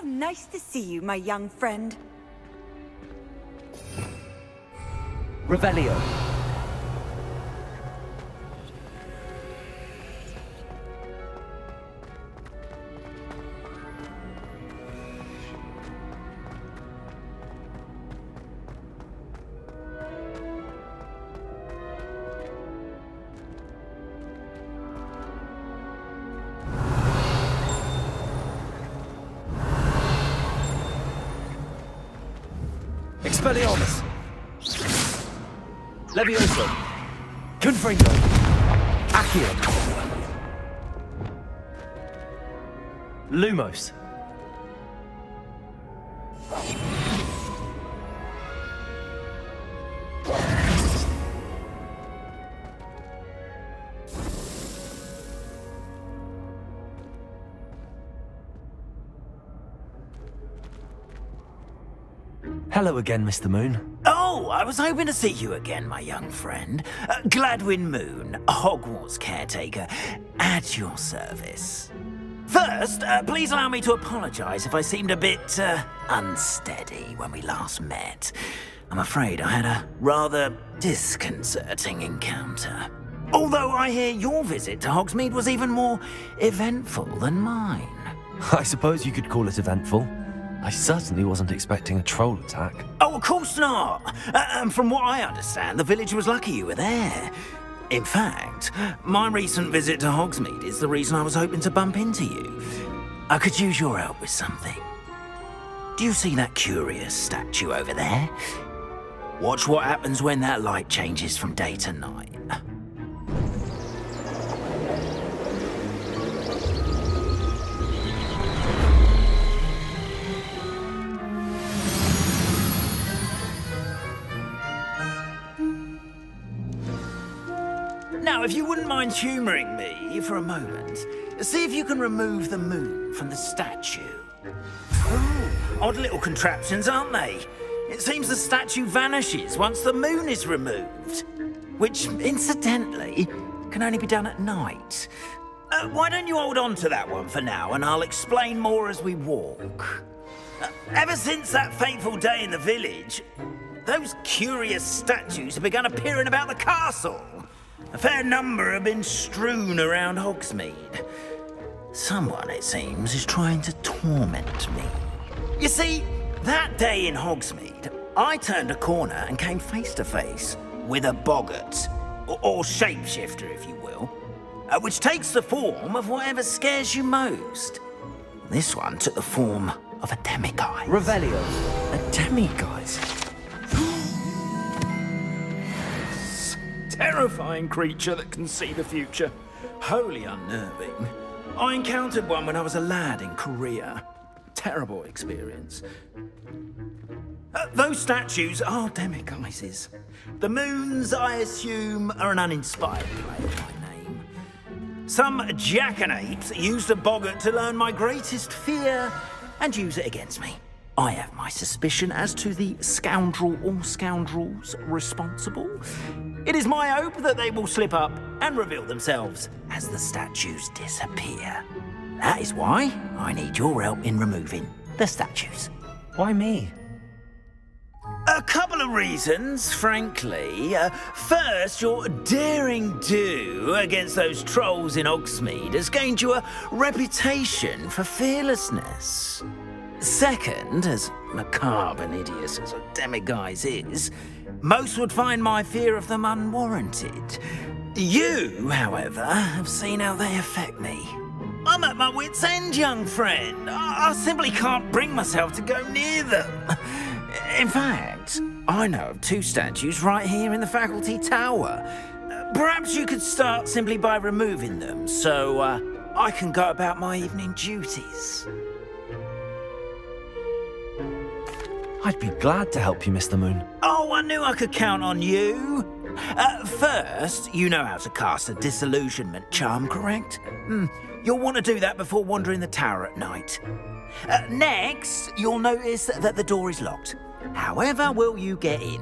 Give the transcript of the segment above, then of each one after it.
How nice to see you, my young friend. Revelio. Expelliarmus! Levioso! Confringo! Accio! Lumos! Hello again, Mr. Moon. Oh, I was hoping to see you again, my young friend. Gladwin Moon, Hogwarts caretaker, at your service. First, please allow me to apologize if I seemed a bit, unsteady when we last met. I'm afraid I had a rather disconcerting encounter. Although I hear your visit to Hogsmeade was even more eventful than mine. I suppose you could call it eventful. I certainly wasn't expecting a troll attack. Oh, of course not. And from what I understand, the village was lucky you were there. In fact, my recent visit to Hogsmeade is the reason I was hoping to bump into you. I could use your help with something. Do you see that curious statue over there? Watch what happens when that light changes from day to night. Now, if you wouldn't mind humouring me for a moment, see if you can remove the moon from the statue. Ooh, odd little contraptions, aren't they? It seems the statue vanishes once the moon is removed, which, incidentally, can only be done at night. Why don't you hold on to that one for now, and I'll explain more as we walk. Ever since that fateful day in the village, those curious statues have begun appearing about the castle. A fair number have been strewn around Hogsmeade. Someone, it seems, is trying to torment me. You see, that day in Hogsmeade, I turned a corner and came face to face with a boggart, or shapeshifter, if you will, which takes the form of whatever scares you most. This one took the form of a demiguise. Revelio. A demiguise? Terrifying creature that can see the future. Wholly unnerving. I encountered one when I was a lad in Korea. Terrible experience. Those statues are demiguises. The moons, I assume, are an uninspired play of my name. Some jackanapes used a boggart to learn my greatest fear and use it against me. I have my suspicion as to the scoundrel or scoundrels responsible. It is my hope that they will slip up and reveal themselves as the statues disappear. That is why I need your help in removing the statues. Why me? A couple of reasons, frankly. First, your daring do against those trolls in Hogsmeade has gained you a reputation for fearlessness. Second, as macabre and hideous as a demiguise is, most would find my fear of them unwarranted. You, however, have seen how they affect me. I'm at my wit's end, young friend. I simply can't bring myself to go near them. In fact, I know of two statues right here in the faculty tower. Perhaps you could start simply by removing them, so I can go about my evening duties. I'd be glad to help you, Mr. Moon. Oh, I knew I could count on you. First, you know how to cast a disillusionment charm, correct? You'll want to do that before wandering the tower at night. Next, you'll notice that the door is locked. However will you get in?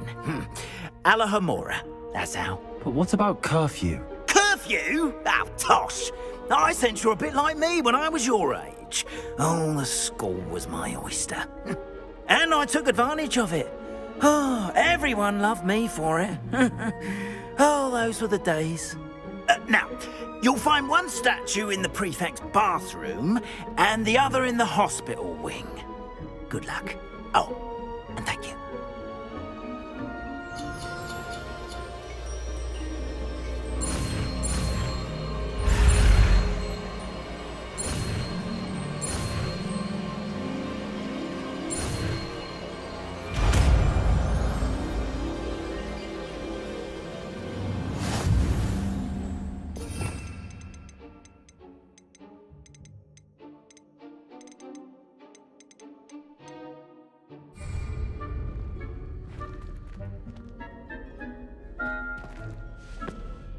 Alahomora, that's how. But what about curfew? Curfew? Oh, tosh. I sense you're a bit like me when I was your age. Oh, the school was my oyster. And I took advantage of it. Oh, everyone loved me for it. Oh, those were the days. Now, you'll find one statue in the prefect's bathroom and the other in the hospital wing. Good luck. Oh, and thank you.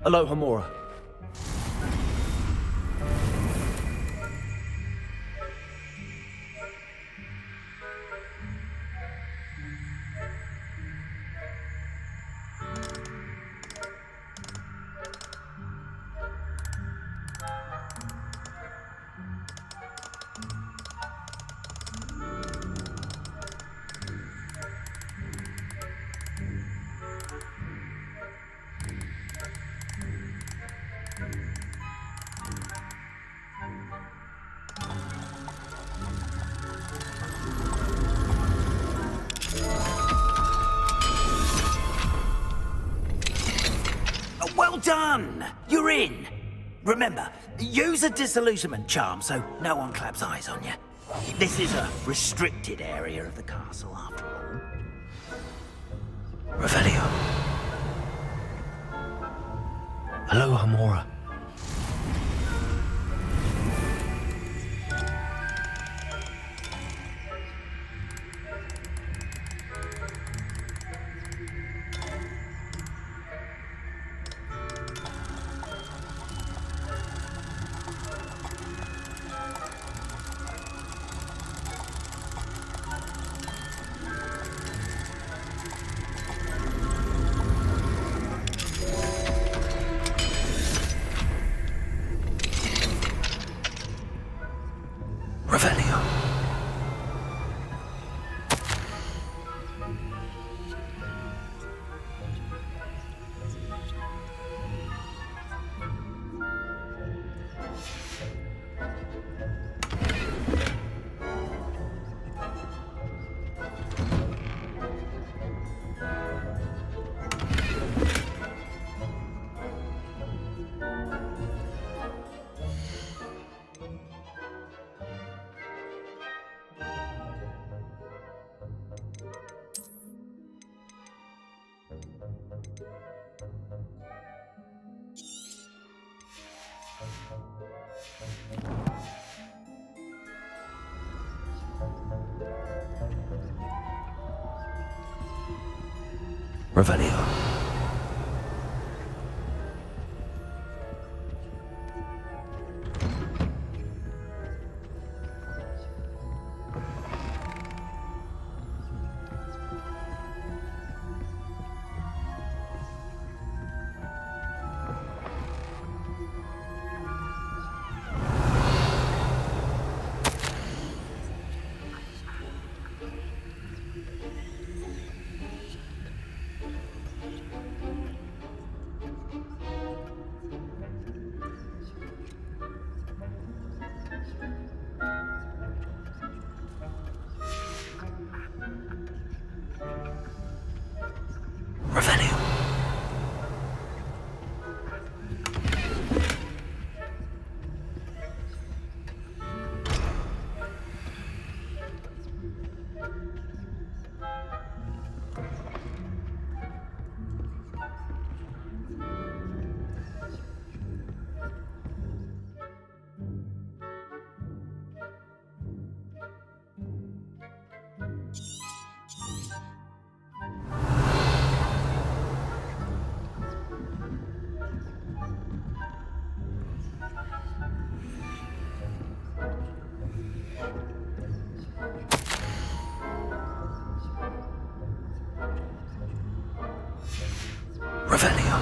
Hello, Hamura. Well done! You're in. Remember, use a disillusionment charm so no one claps eyes on you. This is a restricted area of the castle, after all. Revelio. Hello, Hamura. Revelio. Revelio. Revelio. Revelio.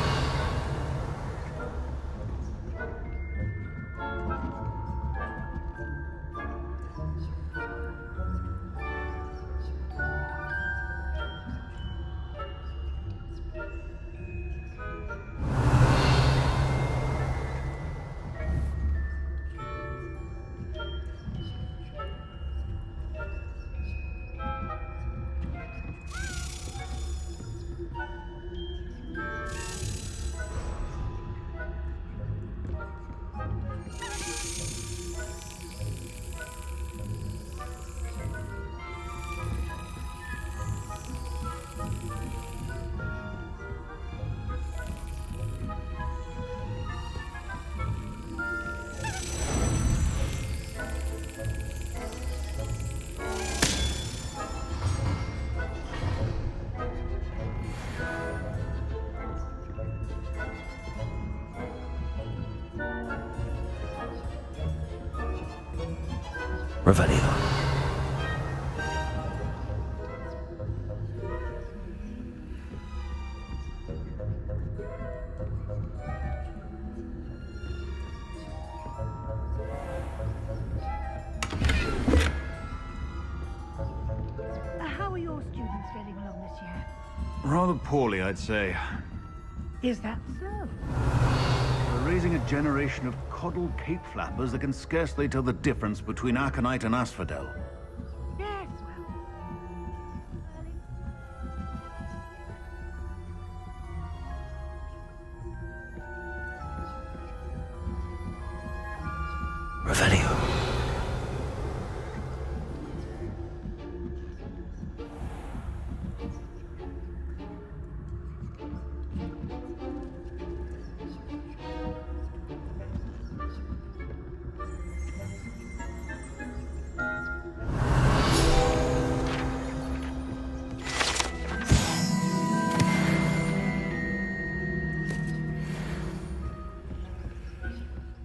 Revelio. How are your students getting along this year? Rather poorly, I'd say. Is that so? We're raising a generation of coddled cape flappers that can scarcely tell the difference between Aconite and Asphodel. Yes, well. Revelio.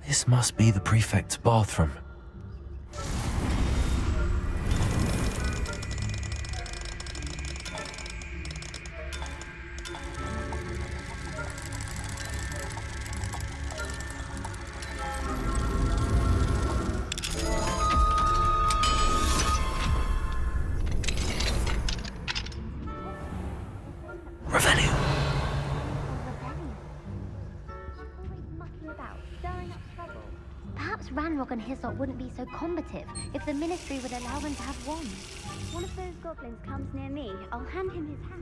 This must be the prefect's bathroom. Revelio. Always mucking about, stirring up trouble. Perhaps Ranrock and Hyssop wouldn't be so combative if the Ministry would allow them to have wands. One of those goblins comes near me, I'll hand him his hat.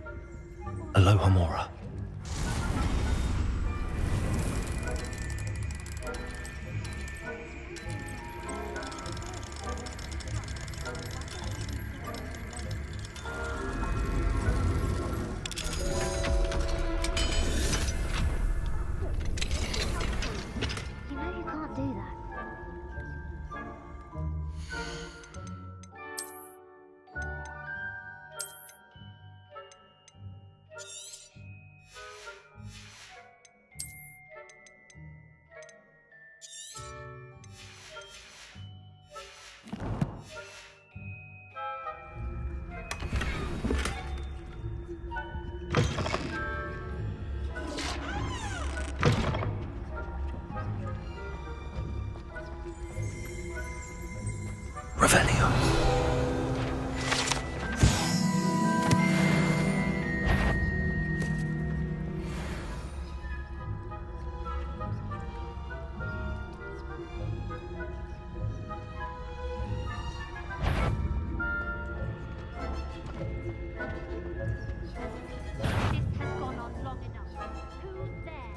Aloha Mora. You know you can't do that. Revelio. This has gone on long enough. Who's there?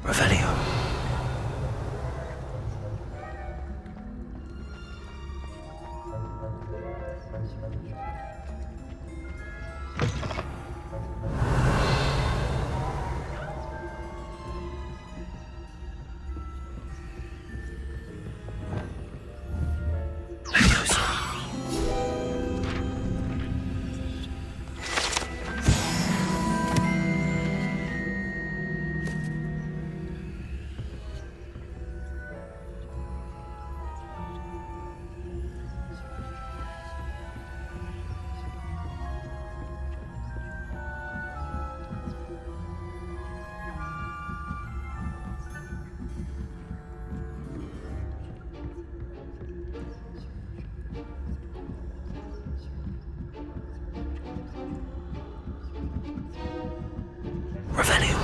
Revelio. Revelio.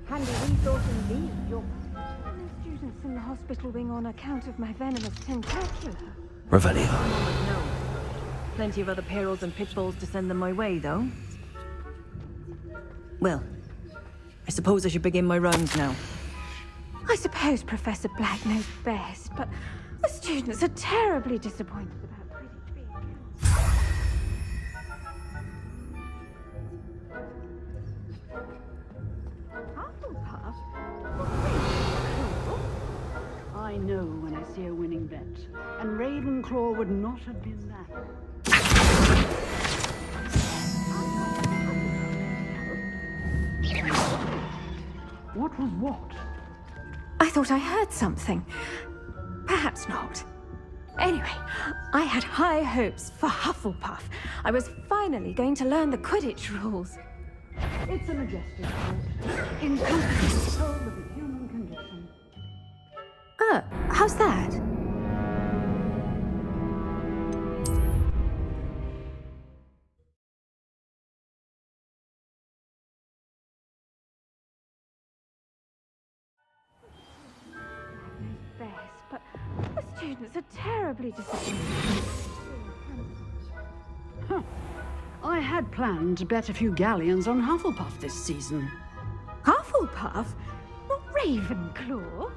Handy resource indeed. Your students in the hospital wing on account of my venomous tentacular. Revelio. No. Plenty of other payrolls and pitfalls to send them my way, though. Well, I suppose I should begin my rounds now. I suppose Professor Black knows best, but the students are terribly disappointed about Quidditch being Hufflepuff? I know when I see a winning bet, and Ravenclaw would not have been that. What was what? I thought I heard something. Perhaps not. Anyway, I had high hopes for Hufflepuff. I was finally going to learn the Quidditch rules. It's a majestic thought, encompassing the whole of the human condition. How's that? Best, but the students are terribly disappointed. I had planned to bet a few galleons on Hufflepuff this season. Hufflepuff? Not Ravenclaw?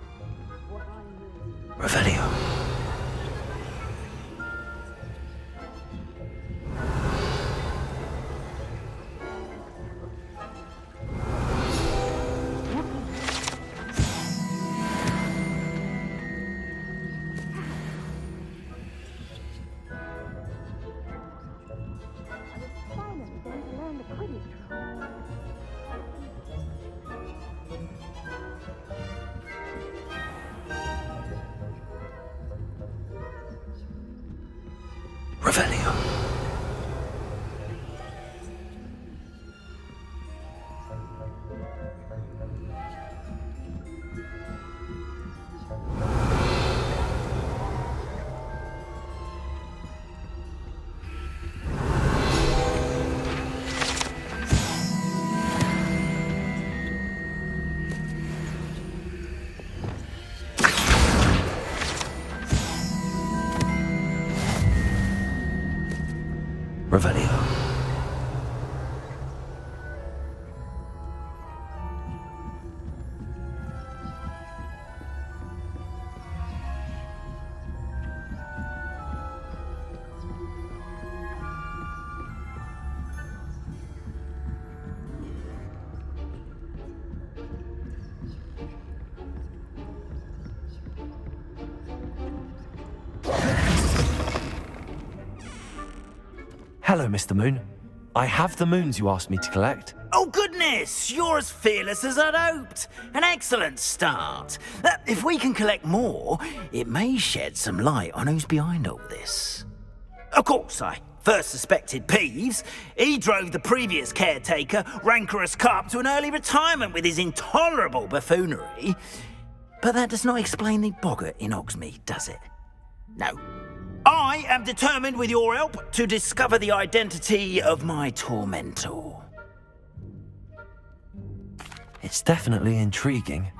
Revelio. Finally going to learn the Quidditch rules. Revelio. Revelio. Hello, Mr. Moon. I have the moons you asked me to collect. Oh, goodness! You're as fearless as I'd hoped. An excellent start. If we can collect more, it may shed some light on who's behind all this. Of course, I first suspected Peeves. He drove the previous caretaker, Rancorous Carp, to an early retirement with his intolerable buffoonery. But that does not explain the boggart in Hogsmeade, does it? No. I am determined, with your help, to discover the identity of my tormentor. It's definitely intriguing.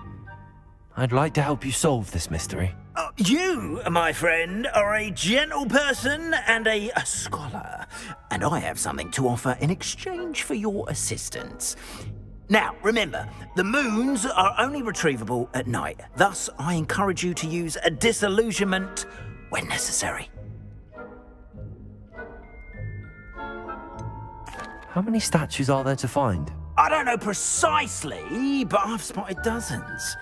I'd like to help you solve this mystery. You, my friend, are a gentle person and a scholar, and I have something to offer in exchange for your assistance. Now, remember, the moons are only retrievable at night. Thus, I encourage you to use a disillusionment when necessary. How many statues are there to find? I don't know precisely, but I've spotted dozens.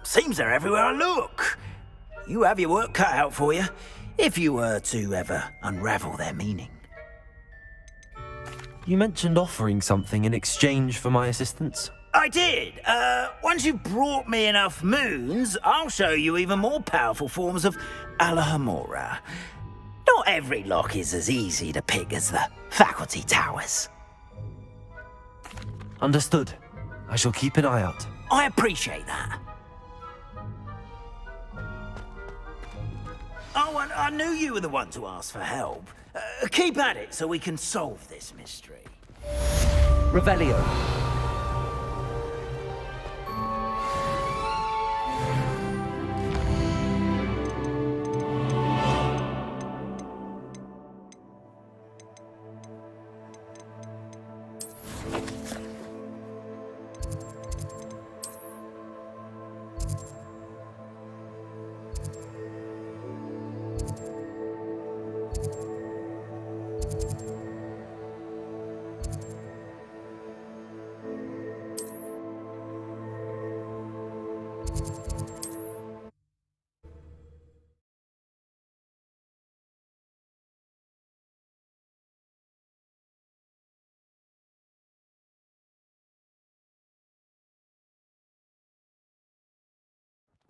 Seems they're everywhere I look. You have your work cut out for you, if you were to ever unravel their meaning. You mentioned offering something in exchange for my assistance. I did. Once you've brought me enough moons, I'll show you even more powerful forms of Alohomora. Not every lock is as easy to pick as the faculty towers. Understood. I shall keep an eye out. I appreciate that. Oh, and I knew you were the one to ask for help. Keep at it so we can solve this mystery. Revelio.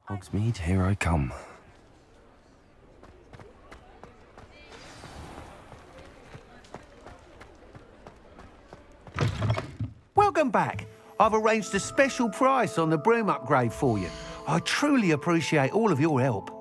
Hogsmeade, here I come. Welcome back. I've arranged a special price on the broom upgrade for you. I truly appreciate all of your help.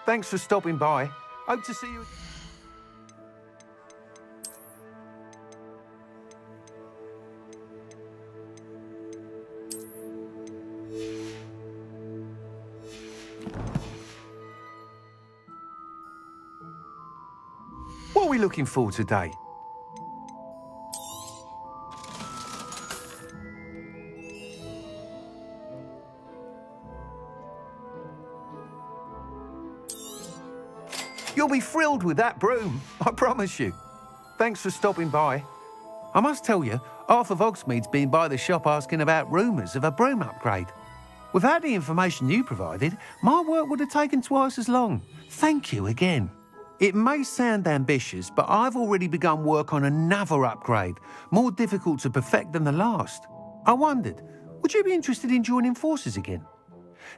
Thanks for stopping by. Hope to see you. What are we looking for today? You'll be thrilled with that broom, I promise you. Thanks for stopping by. I must tell you, half of Hogsmeade's been by the shop asking about rumours of a broom upgrade. Without the information you provided, my work would have taken twice as long. Thank you again. It may sound ambitious, but I've already begun work on another upgrade, more difficult to perfect than the last. I wondered, would you be interested in joining forces again?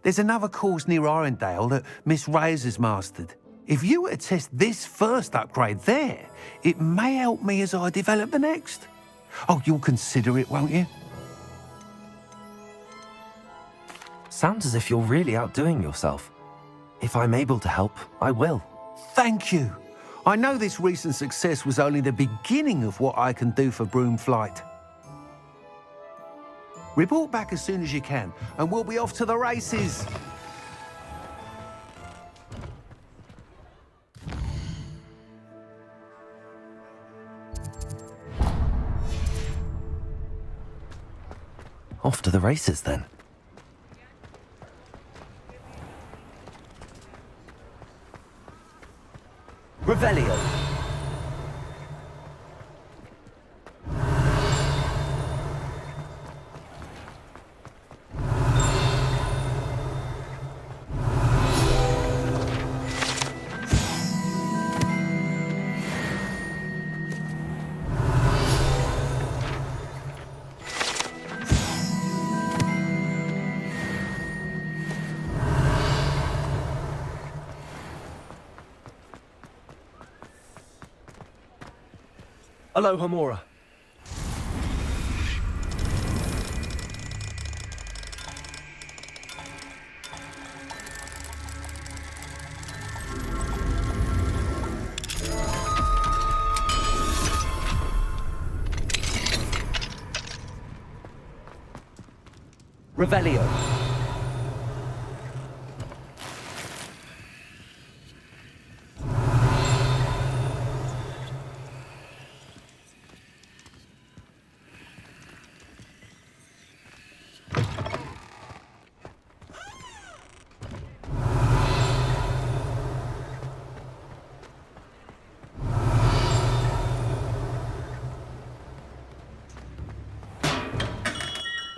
There's another course near Arendelle that Miss Reyes has mastered. If you were to test this first upgrade there, it may help me as I develop the next. Oh, you'll consider it, won't you? Sounds as if you're really outdoing yourself. If I'm able to help, I will. Thank you. I know this recent success was only the beginning of what I can do for broom flight. Report back as soon as you can, and we'll be off to the races. Off to the races, then. Revelio. Aloha Mora. Revelio.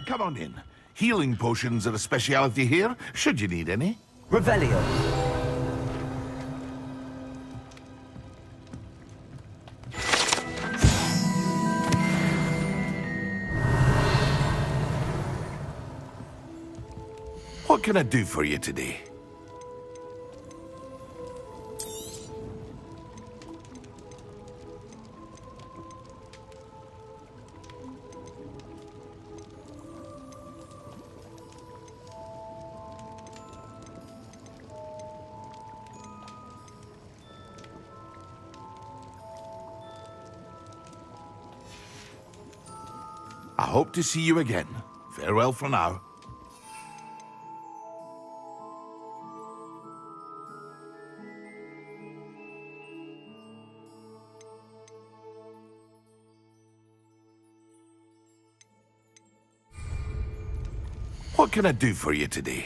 Come on in. Healing potions are a speciality here, should you need any. Revelio. What can I do for you today? I hope to see you again. Farewell for now. What can I do for you today?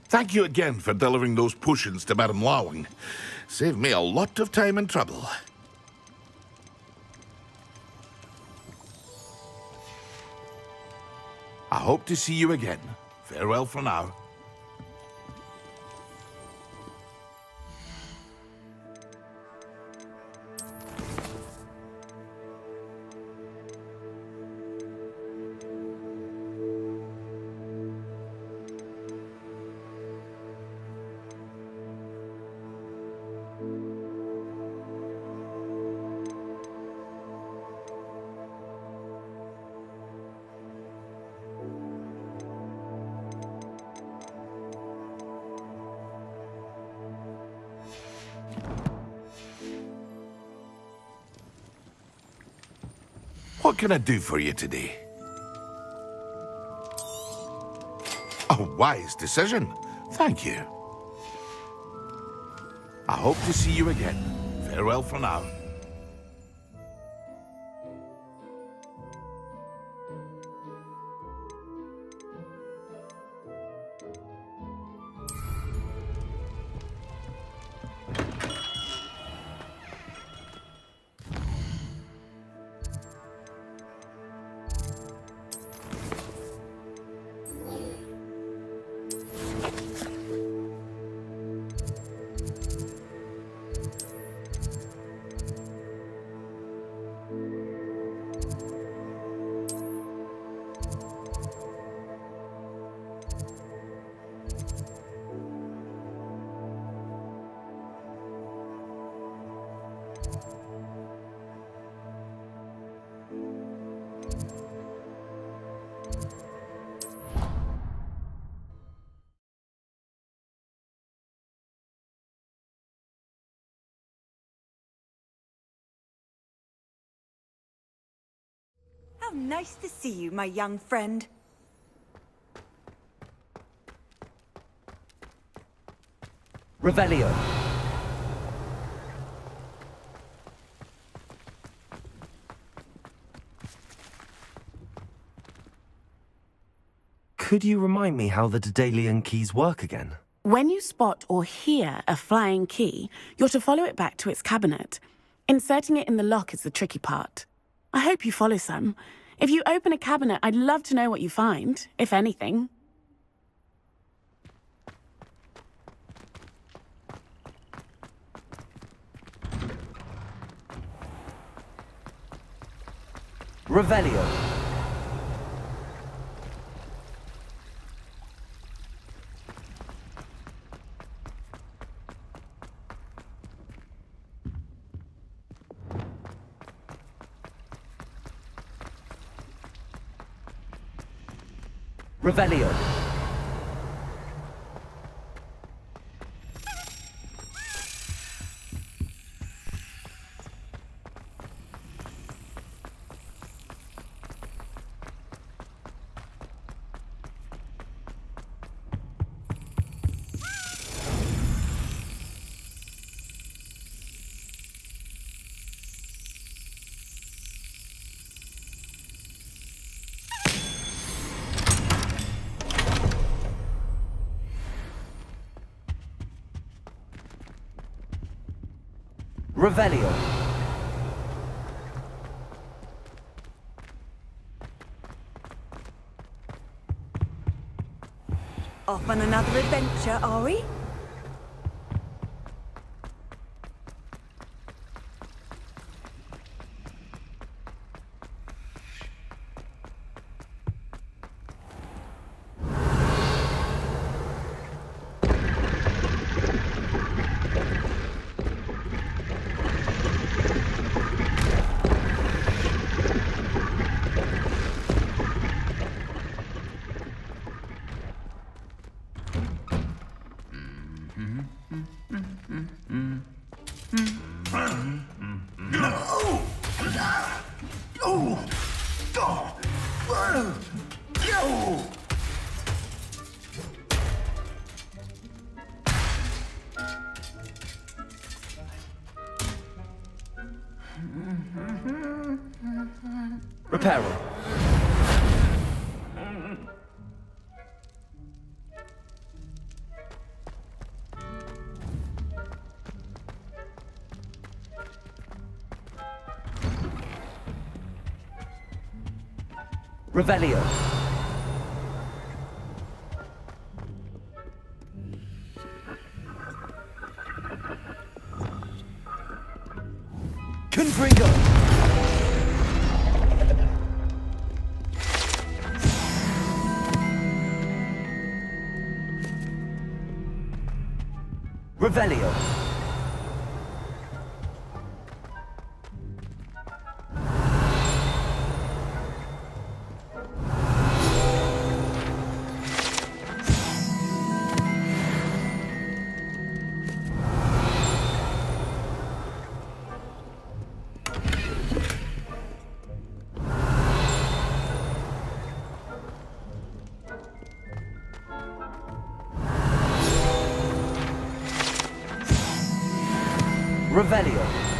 Thank you again for delivering those potions to Madame Lawing. Saved me a lot of time and trouble. I hope to see you again. Farewell for now. What can I do for you today? A wise decision. Thank you. I hope to see you again. Farewell for now. How nice to see you, my young friend. Revelio. Could you remind me how the Daedalian keys work again? When you spot or hear a flying key, you're to follow it back to its cabinet. Inserting it in the lock is the tricky part. I hope you follow some. If you open a cabinet, I'd love to know what you find, if anything. Revelio. Revelio. Revelio. Off on another adventure, are we? Reparo. Revelio. Confringo. Revelio. Revelio.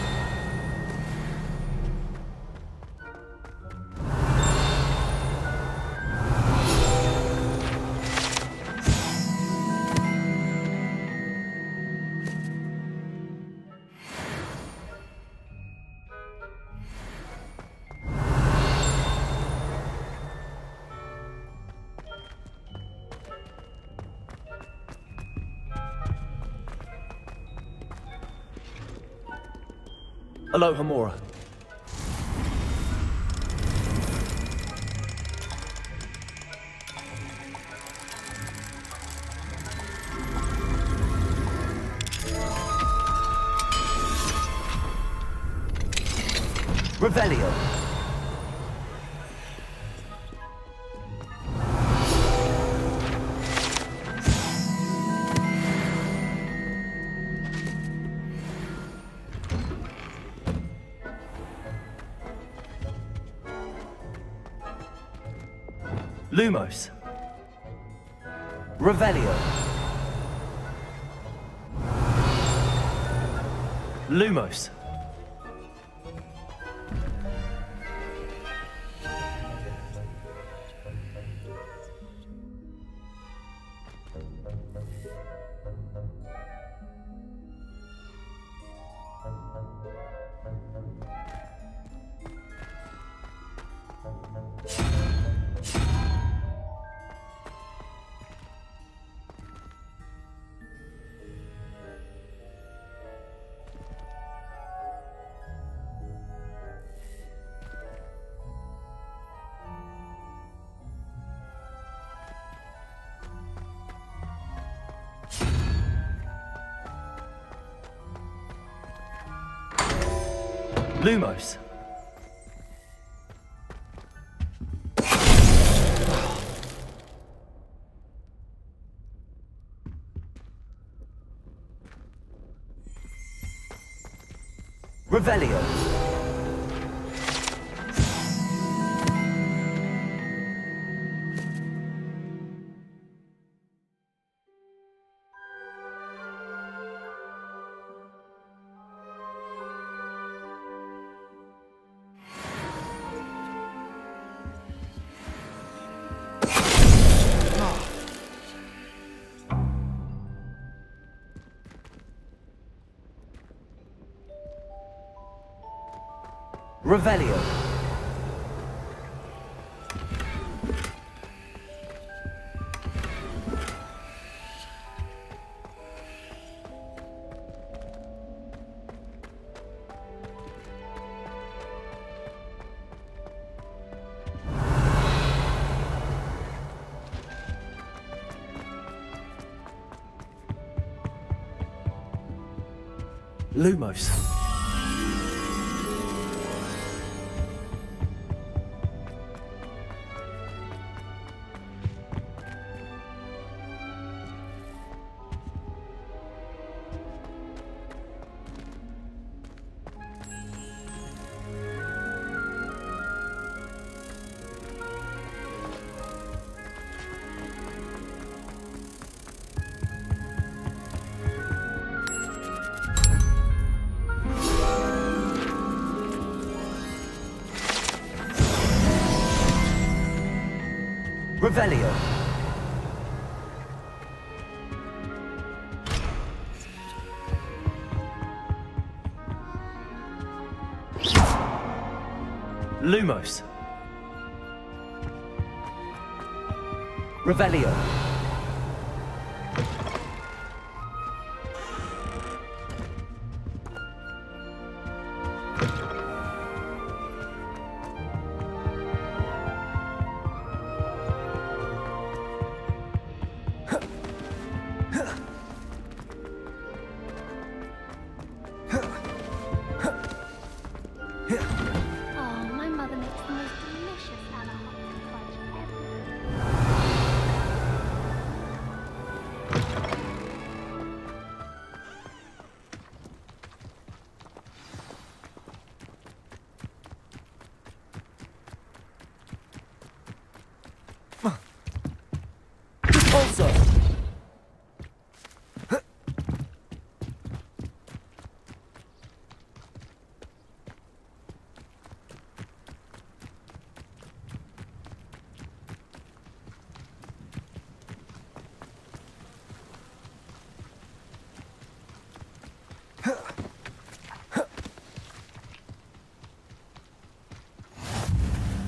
Aloha Mora. Revelio. Lumos. Revelio. Lumos. Lumos. Revelio. Revelio. Lumos. Revelio. Lumos. Revelio. Oh, my mother makes the most delicious Alahopton fudge ever. Also.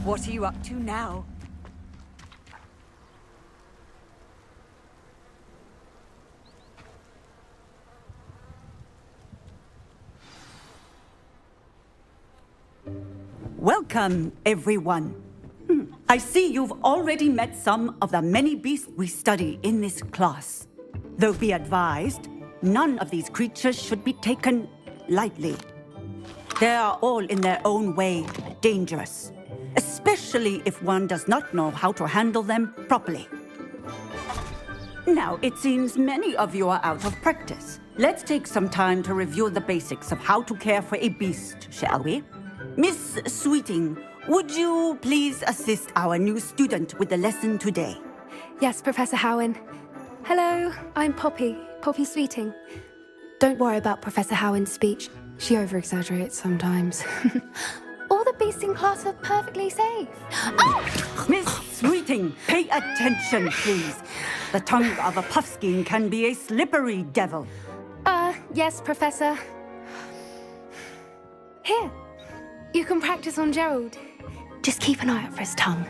What are you up to now? Welcome, everyone. I see you've already met some of the many beasts we study in this class. Though be advised, none of these creatures should be taken lightly. They are all in their own way dangerous, especially if one does not know how to handle them properly. Now, it seems many of you are out of practice. Let's take some time to review the basics of how to care for a beast, shall we? Miss Sweeting, would you please assist our new student with the lesson today? Yes, Professor Howen. Hello, I'm Poppy Sweeting. Don't worry about Professor Howen's speech. She over-exaggerates sometimes. All the beasts in class are perfectly safe. Oh! Miss Sweeting, pay attention, please. The tongue of a puffskein can be a slippery devil. Yes, Professor. Here, you can practice on Gerald. Just keep an eye out for his tongue.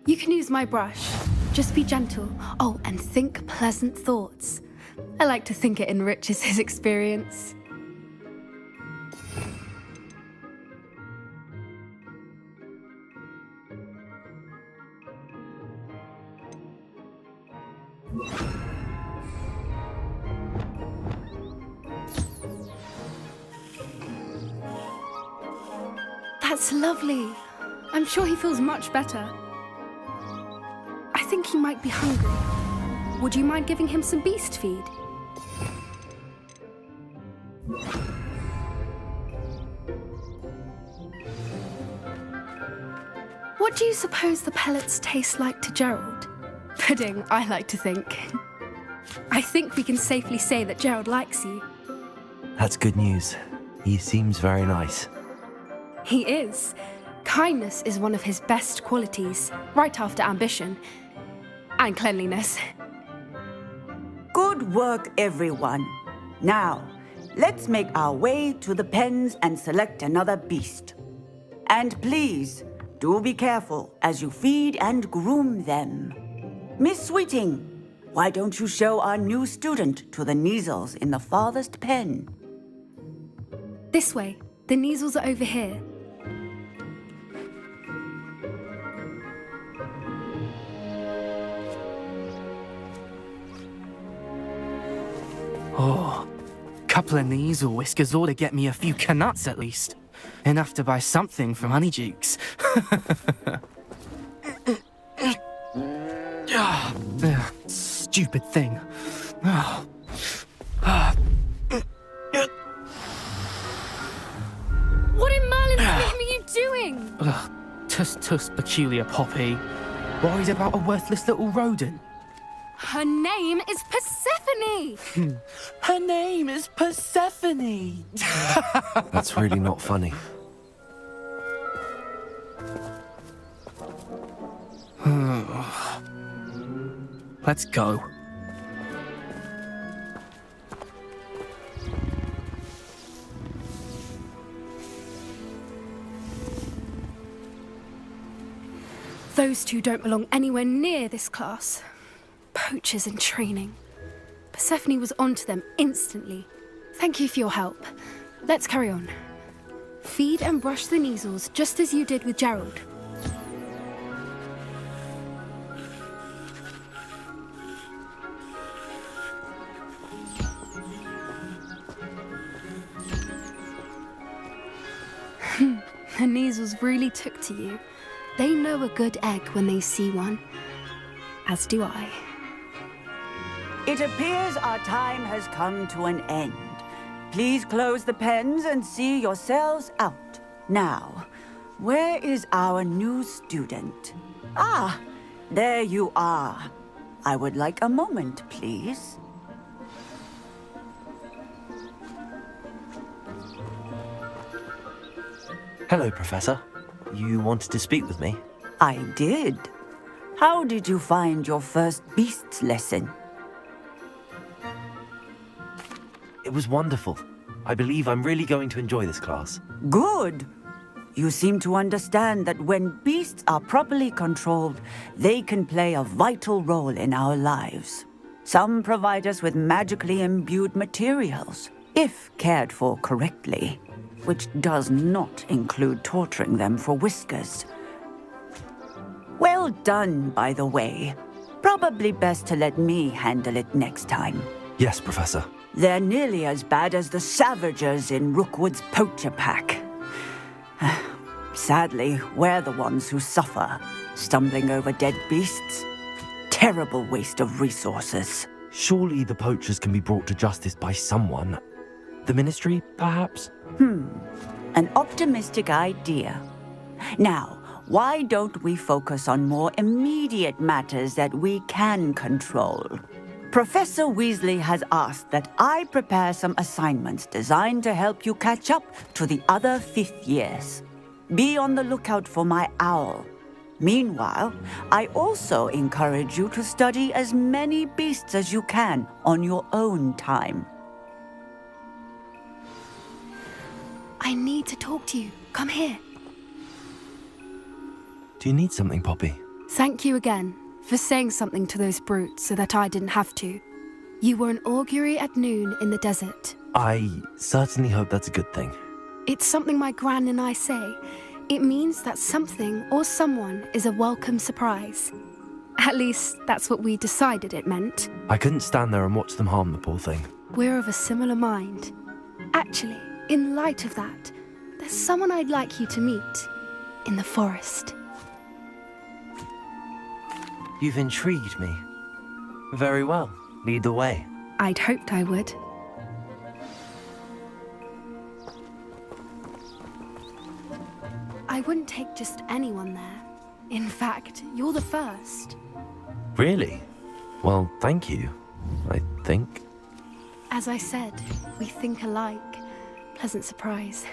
You can use my brush. Just be gentle. Oh, and think pleasant thoughts. I like to think it enriches his experience. That's lovely. I'm sure he feels much better. I think he might be hungry. Would you mind giving him some beast feed? What do you suppose the pellets taste like to Gerald? Pudding, I like to think. I think we can safely say that Gerald likes you. That's good news. He seems very nice. He is. Kindness is one of his best qualities, right after ambition. And cleanliness. Good work, everyone. Now, let's make our way to the pens and select another beast. And please, do be careful as you feed and groom them. Miss Sweeting, why don't you show our new student to the Neasels in the farthest pen? This way. The Neasels are over here. Oh, couple of Neasel whiskers ought to get me a few canuts at least. Enough to buy something from Honeydukes. Stupid thing. What in Merlin's name are you doing? Tuss, peculiar Poppy. Worried about a worthless little rodent? Her name is Persephone! Her name is Persephone! That's really not funny. Let's go. Those two don't belong anywhere near this class. Poachers in training. Persephone was onto them instantly. Thank you for your help. Let's carry on. Feed and brush the measles just as you did with Gerald. The measles really took to you. They know a good egg when they see one. As do I. It appears our time has come to an end. Please close the pens and see yourselves out. Now, where is our new student? Ah, there you are. I would like a moment, please. Hello, Professor. You wanted to speak with me? I did. How did you find your first beasts lesson? It was wonderful. I believe I'm really going to enjoy this class. Good. You seem to understand that when beasts are properly controlled, they can play a vital role in our lives. Some provide us with magically imbued materials, if cared for correctly, which does not include torturing them for whiskers. Well done, by the way. Probably best to let me handle it next time. Yes, Professor. They're nearly as bad as the Savagers in Rookwood's poacher pack. Sadly, we're the ones who suffer, stumbling over dead beasts. Terrible waste of resources. Surely the poachers can be brought to justice by someone. The Ministry, perhaps? An optimistic idea. Now, why don't we focus on more immediate matters that we can control? Professor Weasley has asked that I prepare some assignments designed to help you catch up to the other fifth years. Be on the lookout for my owl. Meanwhile, I also encourage you to study as many beasts as you can on your own time. I need to talk to you. Come here. Do you need something, Poppy? Thank you again for saying something to those brutes so that I didn't have to. You were an augury at noon in the desert. I certainly hope that's a good thing. It's something my gran and I say. It means that something or someone is a welcome surprise. At least, that's what we decided it meant. I couldn't stand there and watch them harm the poor thing. We're of a similar mind. Actually, in light of that, there's someone I'd like you to meet in the forest. You've intrigued me. Very well. Lead the way. I'd hoped I would. I wouldn't take just anyone there. In fact, you're the first. Really? Well, thank you, I think. As I said, we think alike. Pleasant surprise.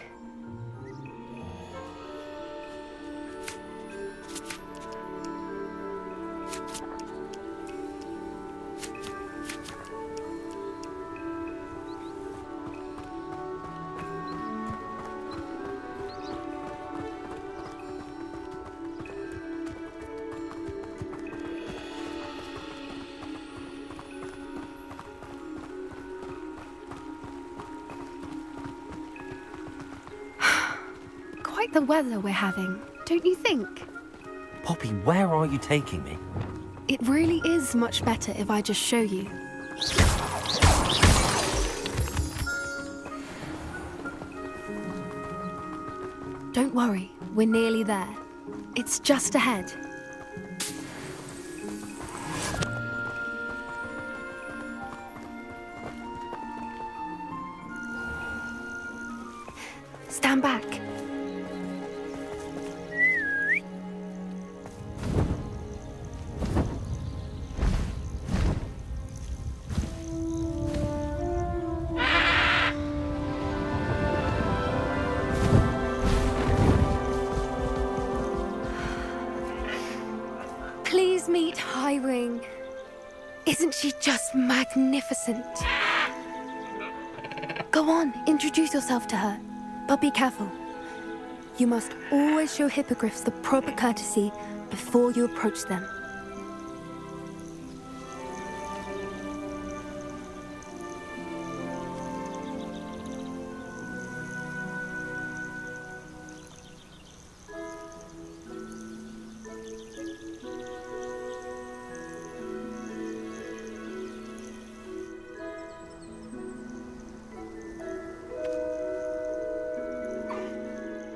Quite the weather we're having, don't you think? Poppy, where are you taking me? It really is much better if I just show you. Don't worry, we're nearly there. It's just ahead. Stand back. Please meet Highwing. Isn't she just magnificent? Go on, introduce yourself to her. But be careful. You must always show hippogriffs the proper courtesy before you approach them.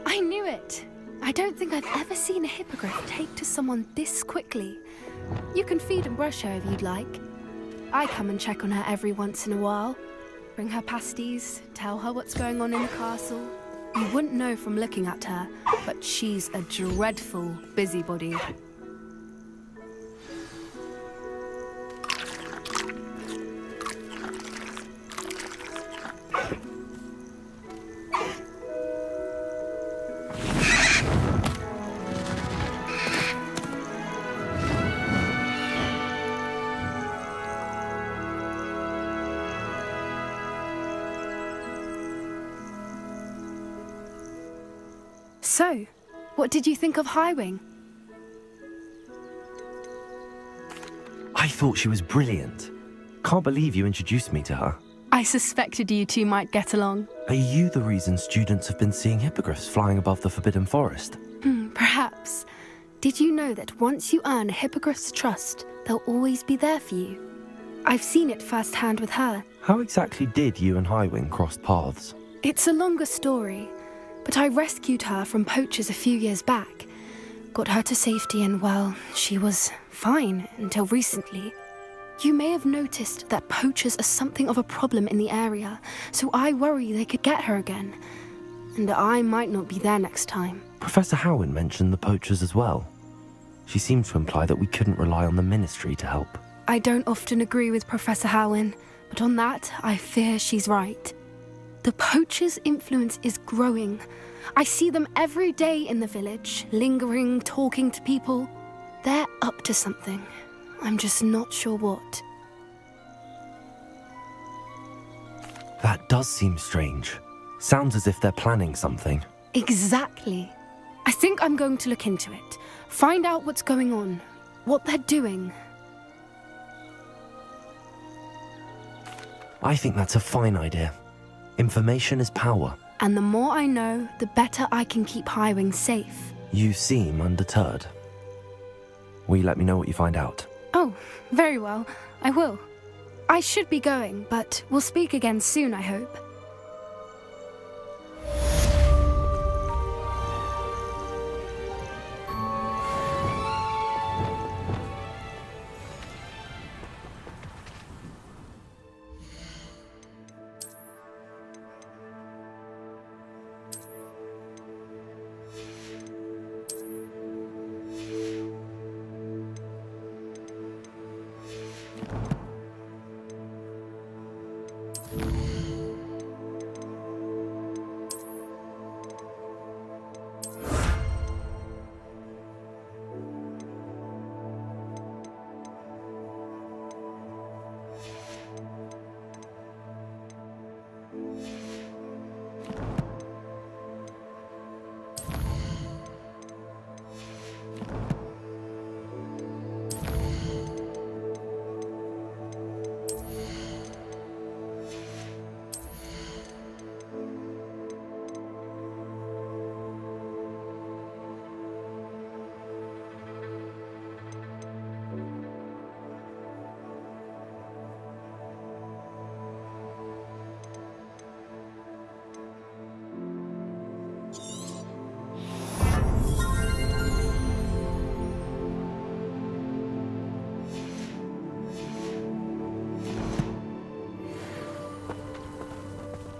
I knew it! I don't think I've ever seen a hippogriff take to someone this quickly. You can feed and brush her if you'd like. I come and check on her every once in a while. Bring her pasties, tell her what's going on in the castle. You wouldn't know from looking at her, but she's a dreadful busybody. So, what did you think of Highwing? I thought she was brilliant. Can't believe you introduced me to her. I suspected you two might get along. Are you the reason students have been seeing hippogriffs flying above the Forbidden Forest? Perhaps. Did you know that once you earn a hippogriff's trust, they'll always be there for you? I've seen it firsthand with her. How exactly did you and Highwing cross paths? It's a longer story, but I rescued her from poachers a few years back. Got her to safety and, well, she was fine until recently. You may have noticed that poachers are something of a problem in the area, so I worry they could get her again. And I might not be there next time. Professor Howin mentioned the poachers as well. She seemed to imply that we couldn't rely on the Ministry to help. I don't often agree with Professor Howin, but on that, I fear she's right. The poachers' influence is growing. I see them every day in the village, lingering, talking to people. They're up to something. I'm just not sure what. That does seem strange. Sounds as if they're planning something. Exactly. I think I'm going to look into it. Find out what's going on, what they're doing. I think that's a fine idea. Information is power. And the more I know, the better I can keep Highwing safe. You seem undeterred. Will you let me know what you find out? Oh, very well. I will. I should be going, but we'll speak again soon, I hope.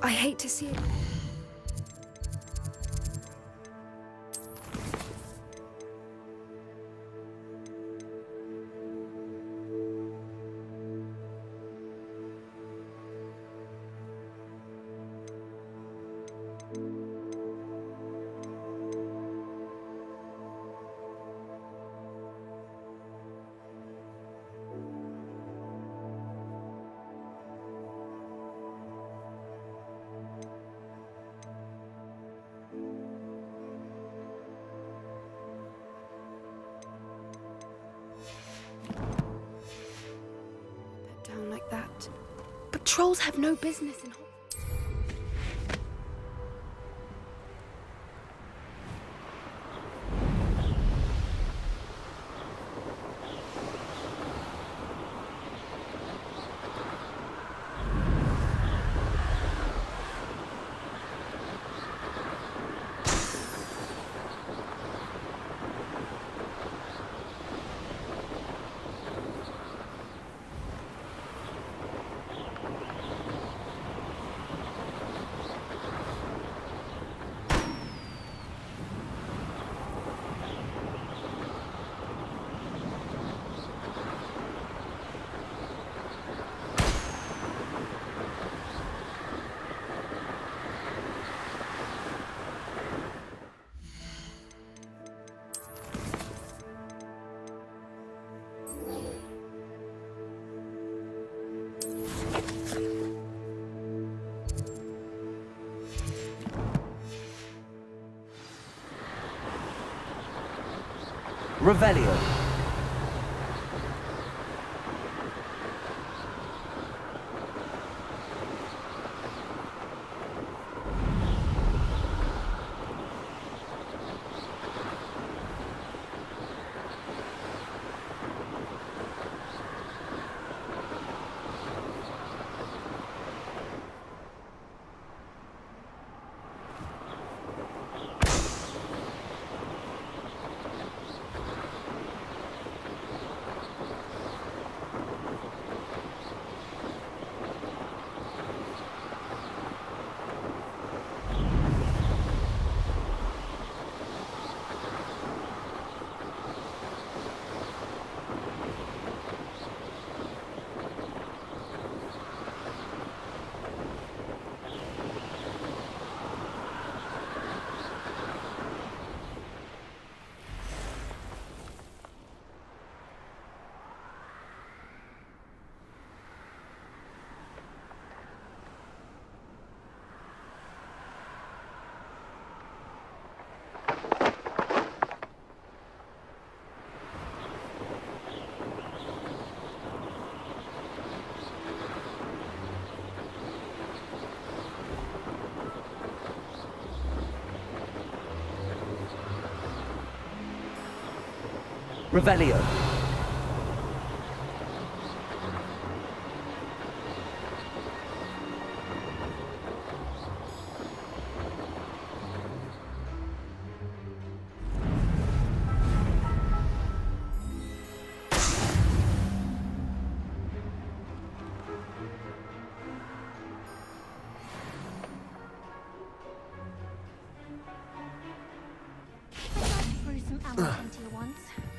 I hate to see it. Trolls have no business in Hogwarts. Revelio. Revelio. Threw some arrows into you once.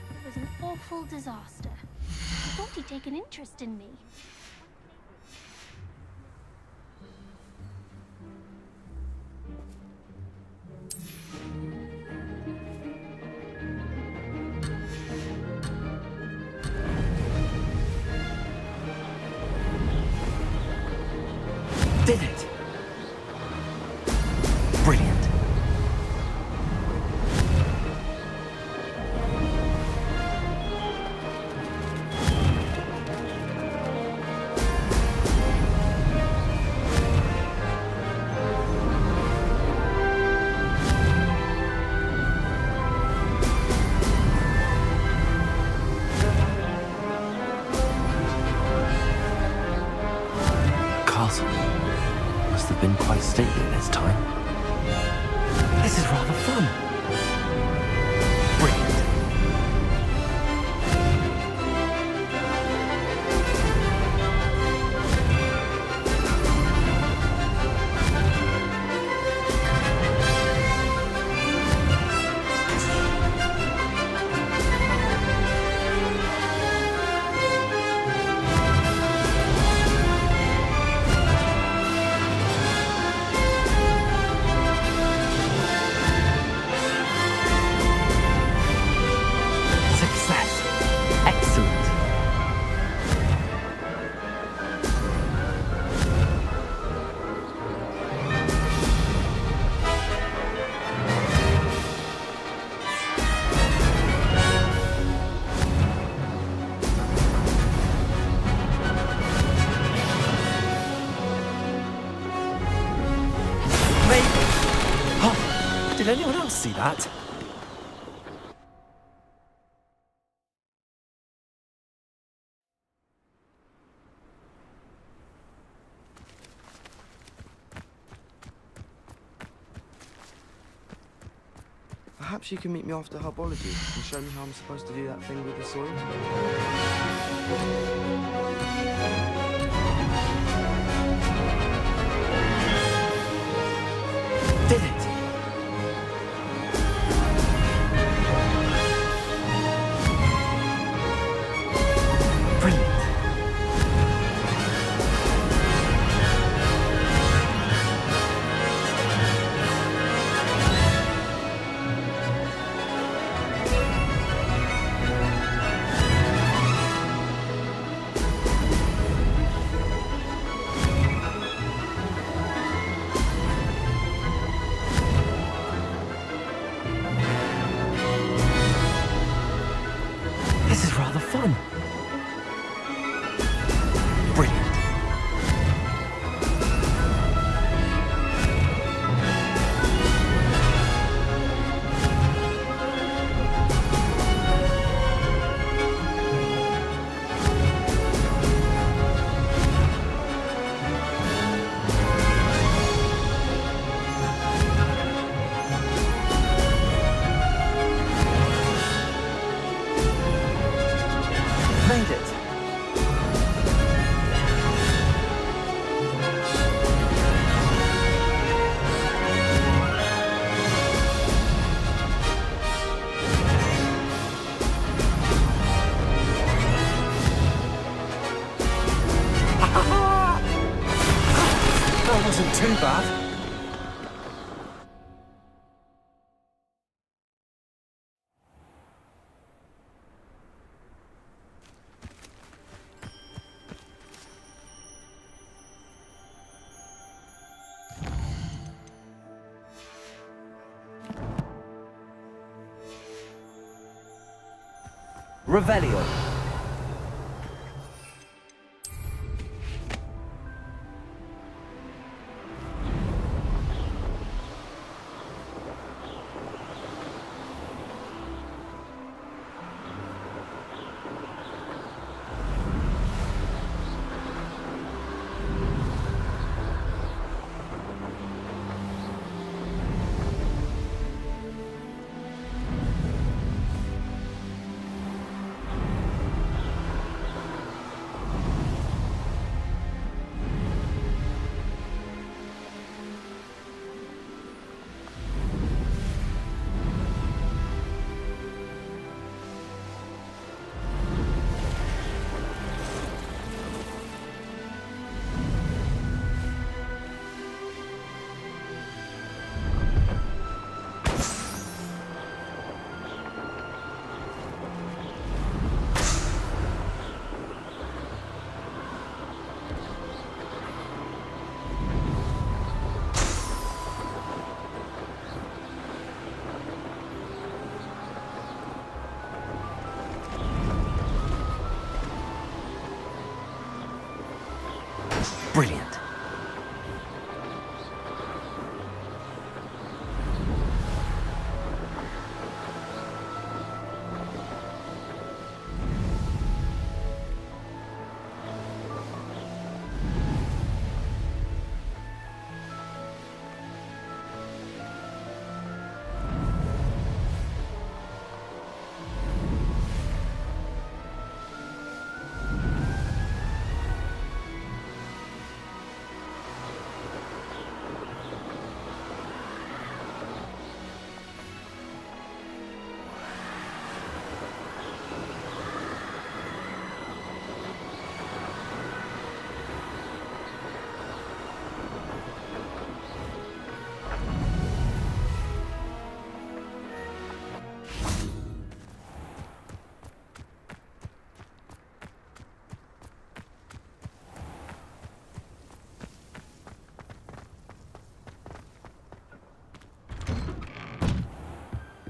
It was an awful disaster. I thought he'd take an interest in me. Did it! Brilliant. Castle must have been quite stately in its time. This is rather fun. Brilliant. Did anyone else see that? Perhaps you can meet me after herbology and show me how I'm supposed to do that thing with the soil. Did it? Brilliant. This is rather fun. Brilliant. Made it. That wasn't too bad. Revelio. Brilliant.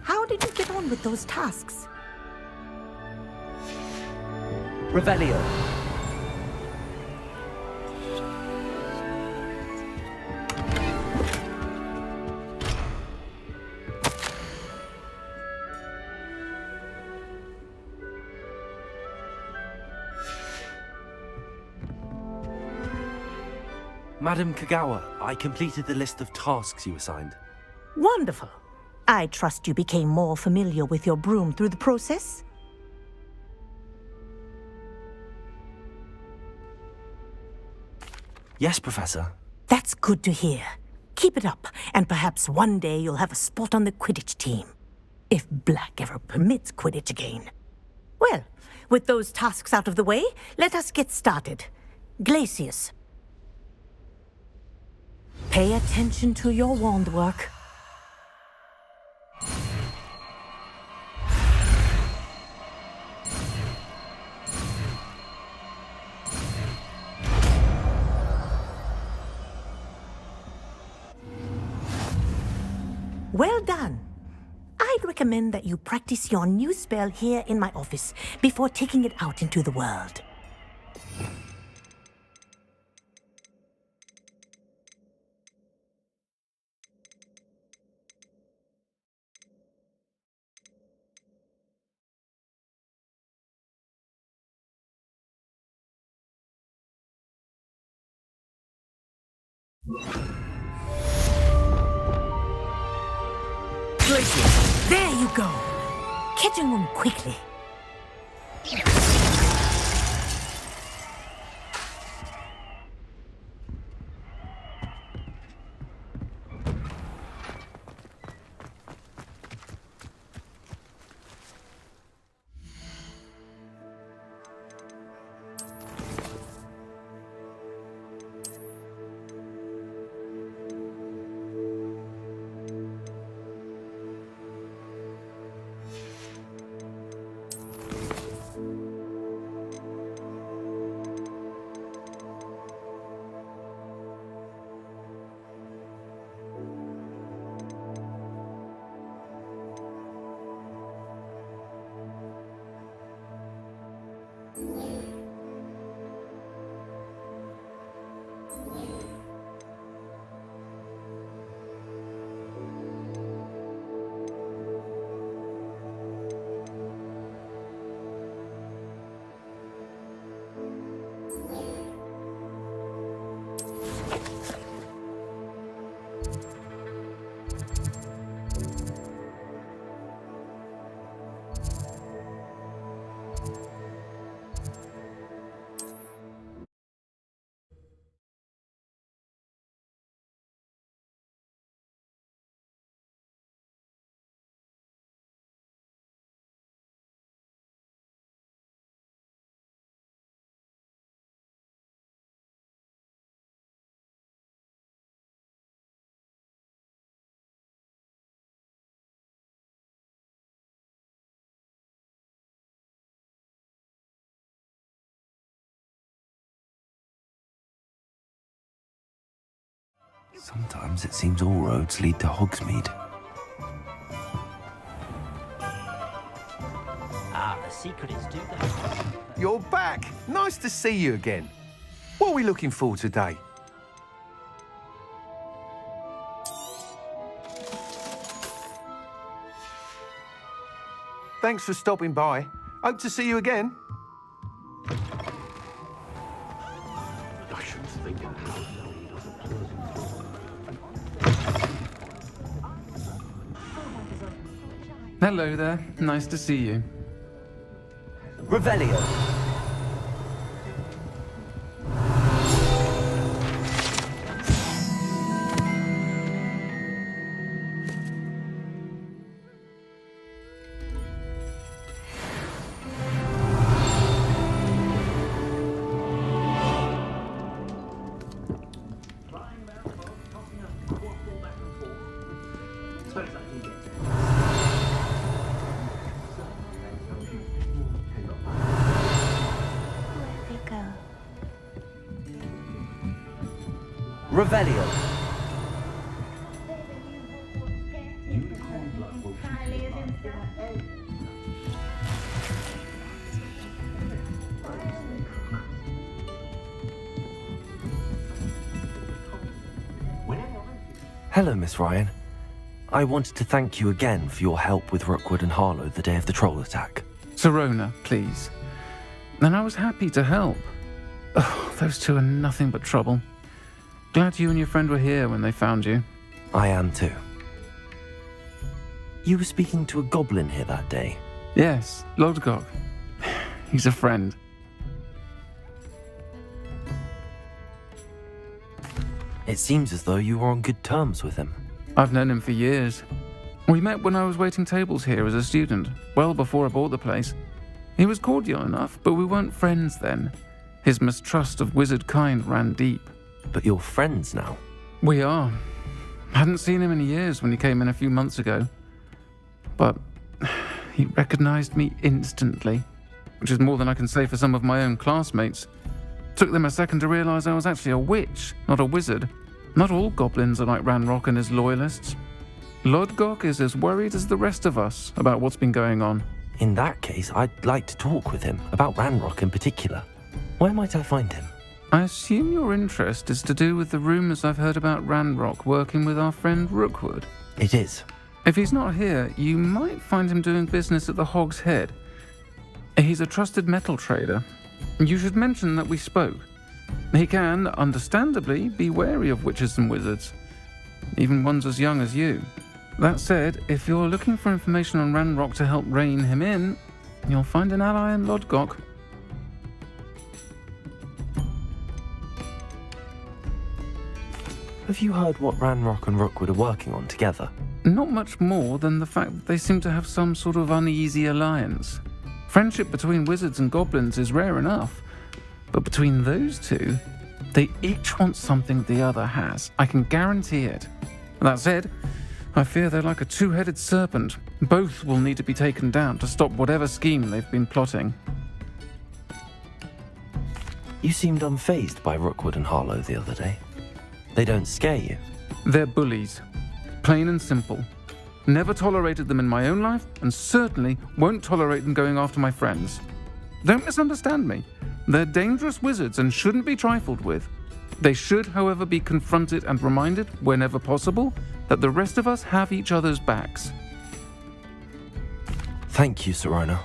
How did you get on with those tasks? Revelio. Madam Kagawa, I completed the list of tasks you assigned. Wonderful. I trust you became more familiar with your broom through the process? Yes, Professor. That's good to hear. Keep it up, and perhaps one day you'll have a spot on the Quidditch team. If Black ever permits Quidditch again. Well, with those tasks out of the way, let us get started. Glacius. Pay attention to your wand work. Well done. I'd recommend that you practice your new spell here in my office before taking it out into the world. There you go. Catching them quickly. Sometimes it seems all roads lead to Hogsmeade. Ah, the secret is do that. You're back. Nice to see you again. What are we looking for today? Thanks for stopping by. Hope to see you again. I shouldn't think of how Hello there. Nice to see you. Revelio. Revelio. Hello, Miss Ryan. I wanted to thank you again for your help with Rookwood and Harlow the day of the troll attack. Serona, please. And I was happy to help. Oh, those two are nothing but trouble. Glad you and your friend were here when they found you. I am too. You were speaking to a goblin here that day. Yes, Lodgok. He's a friend. It seems as though you were on good terms with him. I've known him for years. We met when I was waiting tables here as a student, well before I bought the place. He was cordial enough, but we weren't friends then. His mistrust of wizard kind ran deep. But you're friends now? We are. Hadn't seen him in years when he came in a few months ago. But he recognized me instantly, which is more than I can say for some of my own classmates. Took them a second to realize I was actually a witch, not a wizard. Not all goblins are like Ranrock and his loyalists. Lodgok is as worried as the rest of us about what's been going on. In that case, I'd like to talk with him, about Ranrock in particular. Where might I find him? I assume your interest is to do with the rumors I've heard about Ranrock working with our friend Rookwood. It is. If he's not here, you might find him doing business at the Hog's Head. He's a trusted metal trader. You should mention that we spoke. He can, understandably, be wary of witches and wizards, even ones as young as you. That said, if you're looking for information on Ranrock to help rein him in, you'll find an ally in Lodgok. Have you heard what Ranrock and Rookwood are working on together? Not much more than the fact that they seem to have some sort of uneasy alliance. Friendship between wizards and goblins is rare enough, but between those two, they each want something the other has. I can guarantee it. That said, I fear they're like a two-headed serpent. Both will need to be taken down to stop whatever scheme they've been plotting. You seemed unfazed by Rookwood and Harlow the other day. They don't scare you? They're bullies. Plain and simple. Never tolerated them in my own life, and certainly won't tolerate them going after my friends. Don't misunderstand me. They're dangerous wizards and shouldn't be trifled with. They should, however, be confronted and reminded, whenever possible, that the rest of us have each other's backs. Thank you, Serona.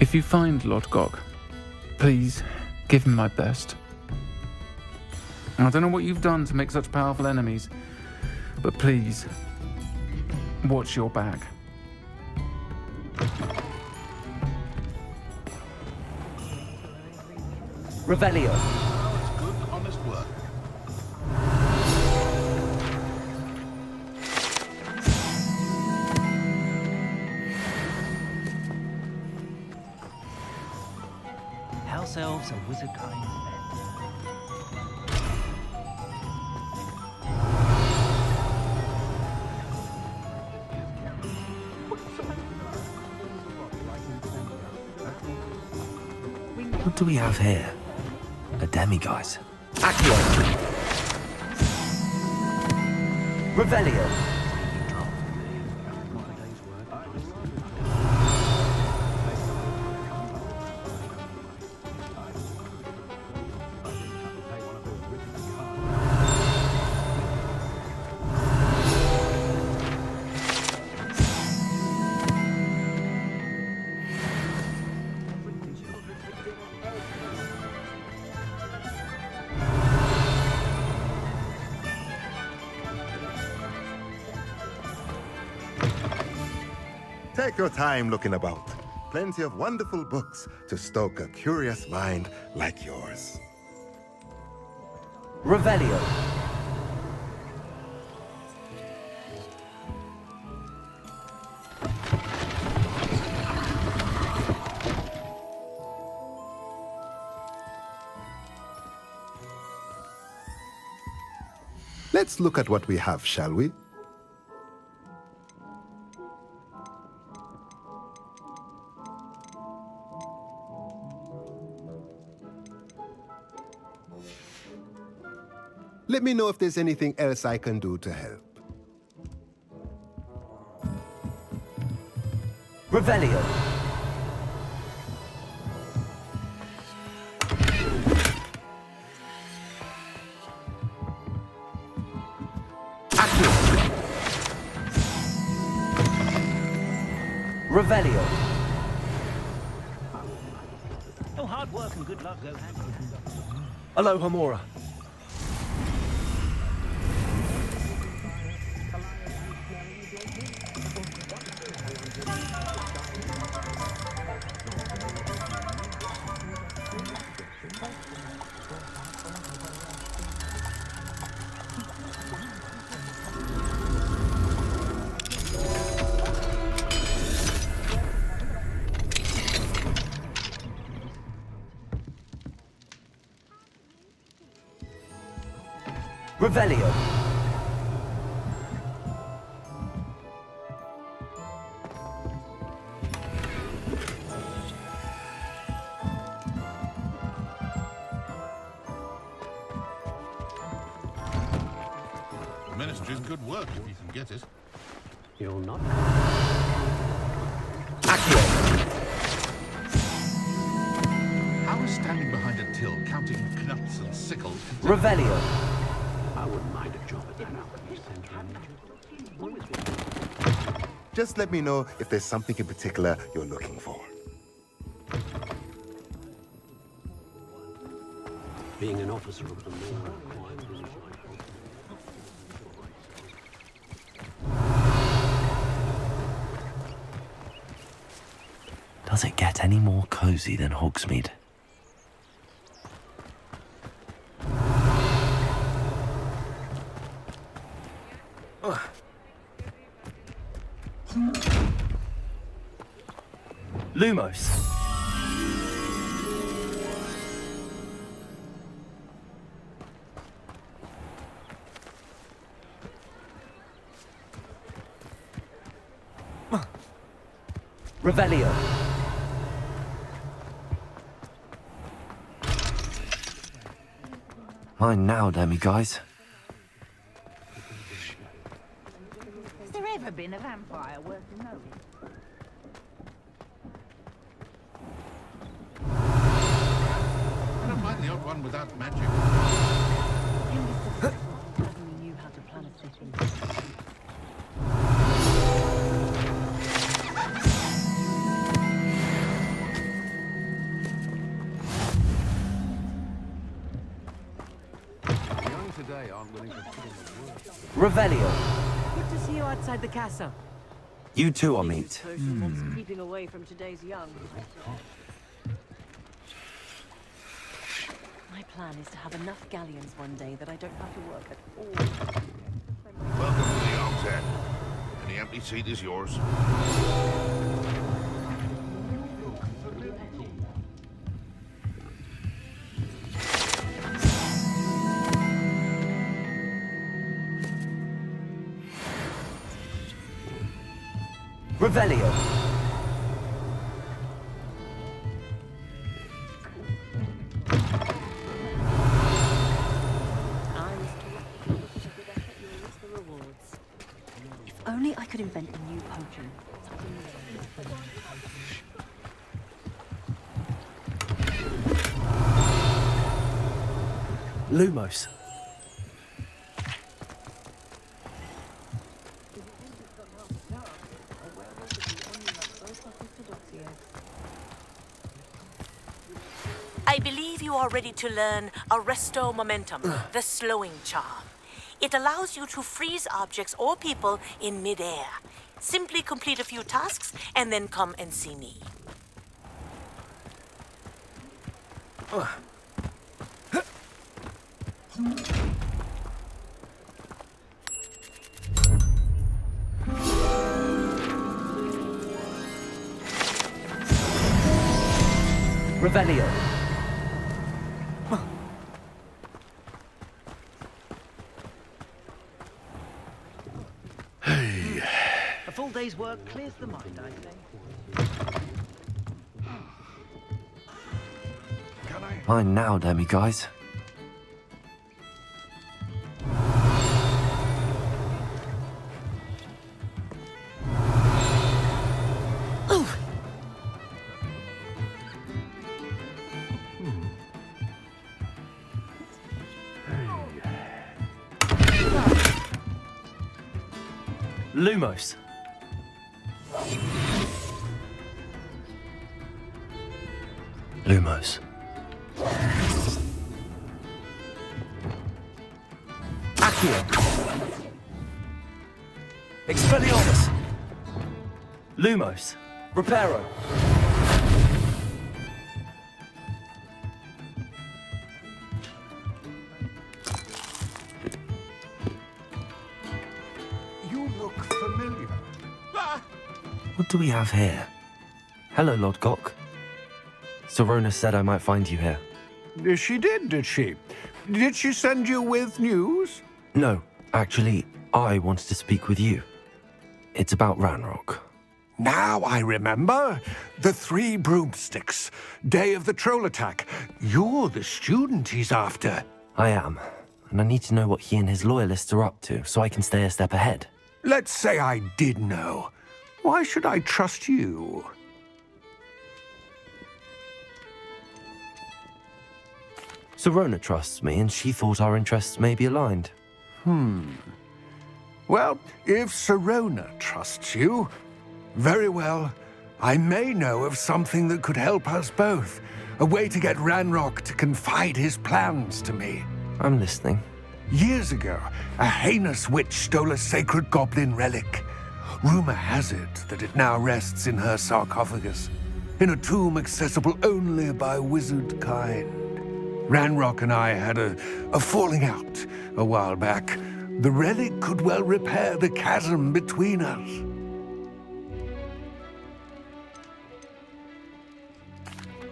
If you find Lodgok, please give him my best. I don't know what you've done to make such powerful enemies, but please, watch your back. Revelio. Good, honest work. House elves and wizard kind. What do we have here? A demiguise. Accio. Revelio. Take your time looking about. Plenty of wonderful books to stoke a curious mind like yours. Revelio. Let's look at what we have, shall we? Let me know if there's anything else I can do to help. Revelio. Accio. Revelio. Oh, hard work and good luck go hand in hand. Aloha Mora. Revelio. The Ministry's good work if you can get it. You'll not. How is standing behind a till counting knuts and sickles? Revelio. I wouldn't mind a job at that alchemy center. Just let me know if there's something in particular you're looking for. Being an officer of the law requires Does it get any more cozy than Hogsmeade? Lumos. Revelio. Mine now, guys. Has there ever been a vampire worth knowing? I don't mind the odd one without magic. Knew how to plan a city. today aren't willing to put in the work. Revelio. Good to see you outside the castle. You too are meet. Social keeping away from today's young. My plan is to have enough galleons one day that I don't have to work at all. Welcome to the Og's Head. Any empty seat is yours. Revelio. If only I could invent a new potion. Lumos. I believe you are ready to learn Arresto Momentum, the slowing charm. It allows you to freeze objects or people in midair. Simply complete a few tasks and then come and see me. Revelio. A full day's work clears the mind, I say. Mine now, guys. Lumos. Lumos. Accio. Expelliarmus. Lumos. Reparo. You look familiar. What do we have here? Hello, Lord Gok. Sorona said I might find you here. She did she? Did she send you with news? No, actually, I wanted to speak with you. It's about Ranrock. Now I remember. The 3 broomsticks. Day of the troll attack. You're the student he's after. I am, and I need to know what he and his loyalists are up to so I can stay a step ahead. Let's say I did know. Why should I trust you? Sirona trusts me, and she thought our interests may be aligned. Well, if Sirona trusts you, very well. I may know of something that could help us both. A way to get Ranrock to confide his plans to me. I'm listening. Years ago, a heinous witch stole a sacred goblin relic. Rumor has it that it now rests in her sarcophagus, in a tomb accessible only by wizard kind. Ranrock and I had a falling out a while back. The relic could well repair the chasm between us.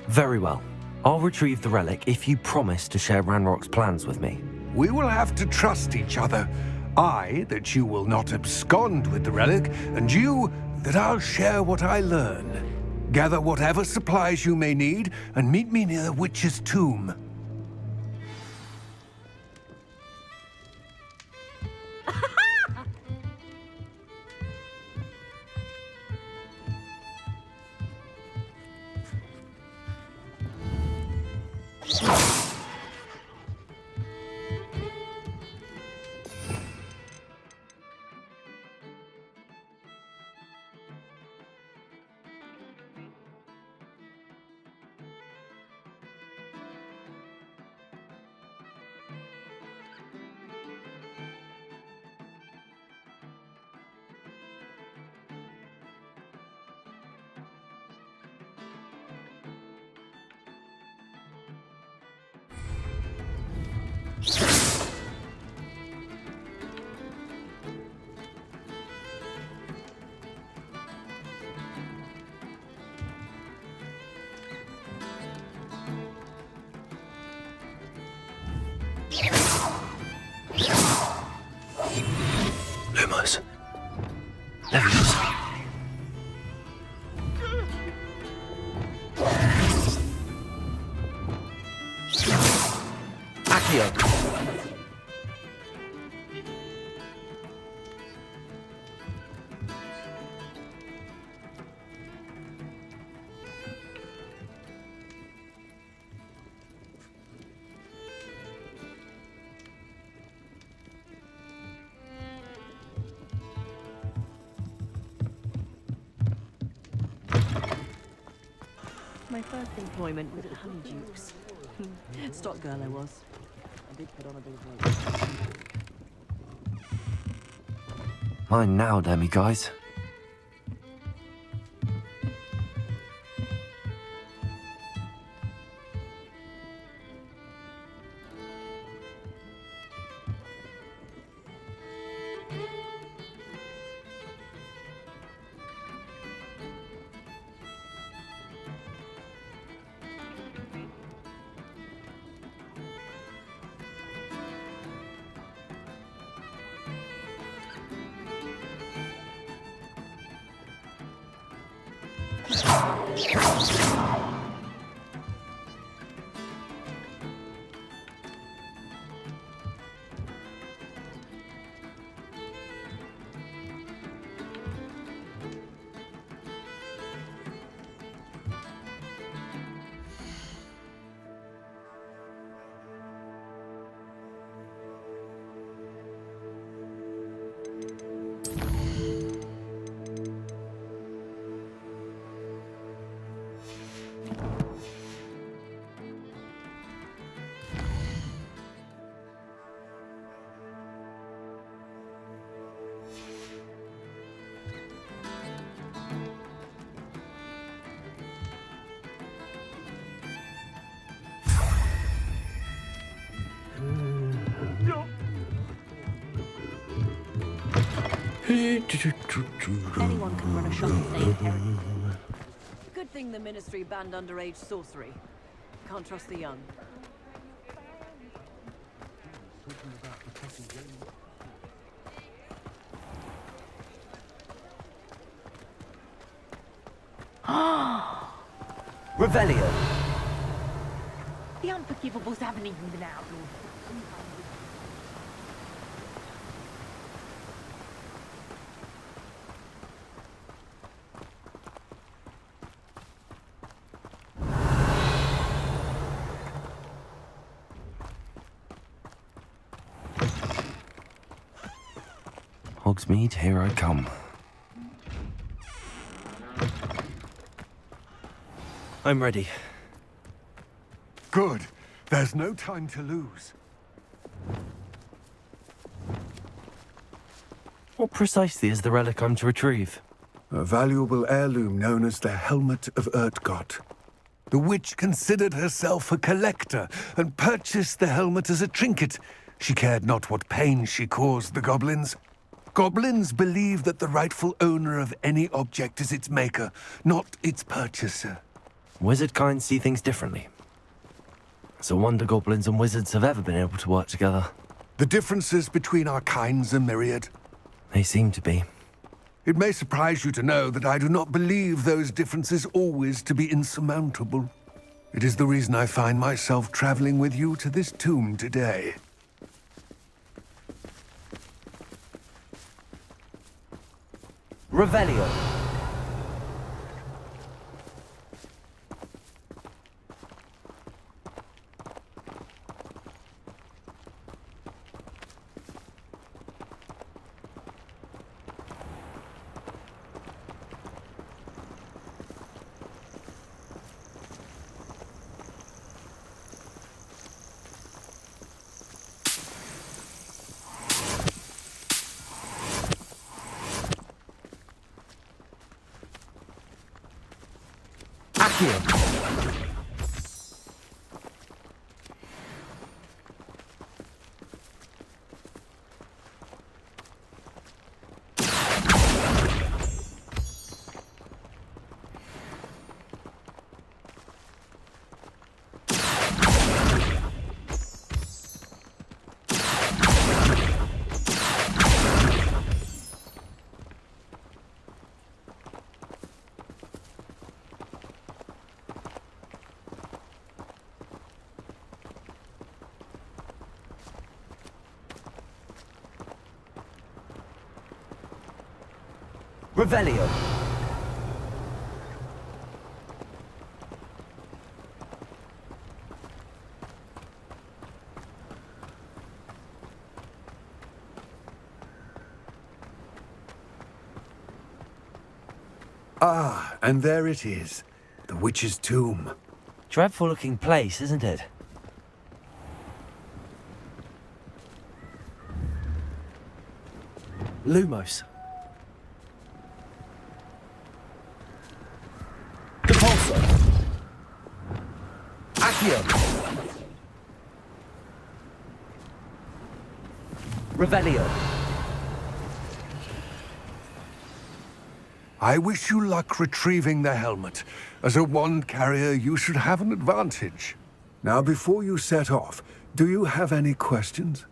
Very well. I'll retrieve the relic if you promise to share Ranrock's plans with me. We will have to trust each other. I, that you will not abscond with the relic, and you, that I'll share what I learn. Gather whatever supplies you may need, and meet me near the witch's tomb. Lumos. Leviosa. Accio. My first employment was at Honeyduke's. Stock girl I was. I did put on a bit of weight. Mine now, Demi guys. Anyone can run a shop in St. Herring. Good thing the Ministry banned underage sorcery. Can't trust the young. Talking about Professor Revelio. The Unforgivables haven't even been out. Hogsmeade, here I come. I'm ready. Good. There's no time to lose. What precisely is the relic I'm to retrieve? A valuable heirloom known as the Helmet of Urtkot. The witch considered herself a collector and purchased the helmet as a trinket. She cared not what pain she caused the goblins. Goblins believe that the rightful owner of any object is its maker, not its purchaser. Wizard kind see things differently. It's a wonder goblins and wizards have ever been able to work together. The differences between our kinds are myriad. They seem to be. It may surprise you to know that I do not believe those differences always to be insurmountable. It is the reason I find myself traveling with you to this tomb today. Revelio. Revelio. Ah, and there it is. The witch's tomb. Dreadful looking place, isn't it? Lumos. Revelio. I wish you luck retrieving the helmet. As a wand carrier, you should have an advantage. Now, before you set off, do you have any questions?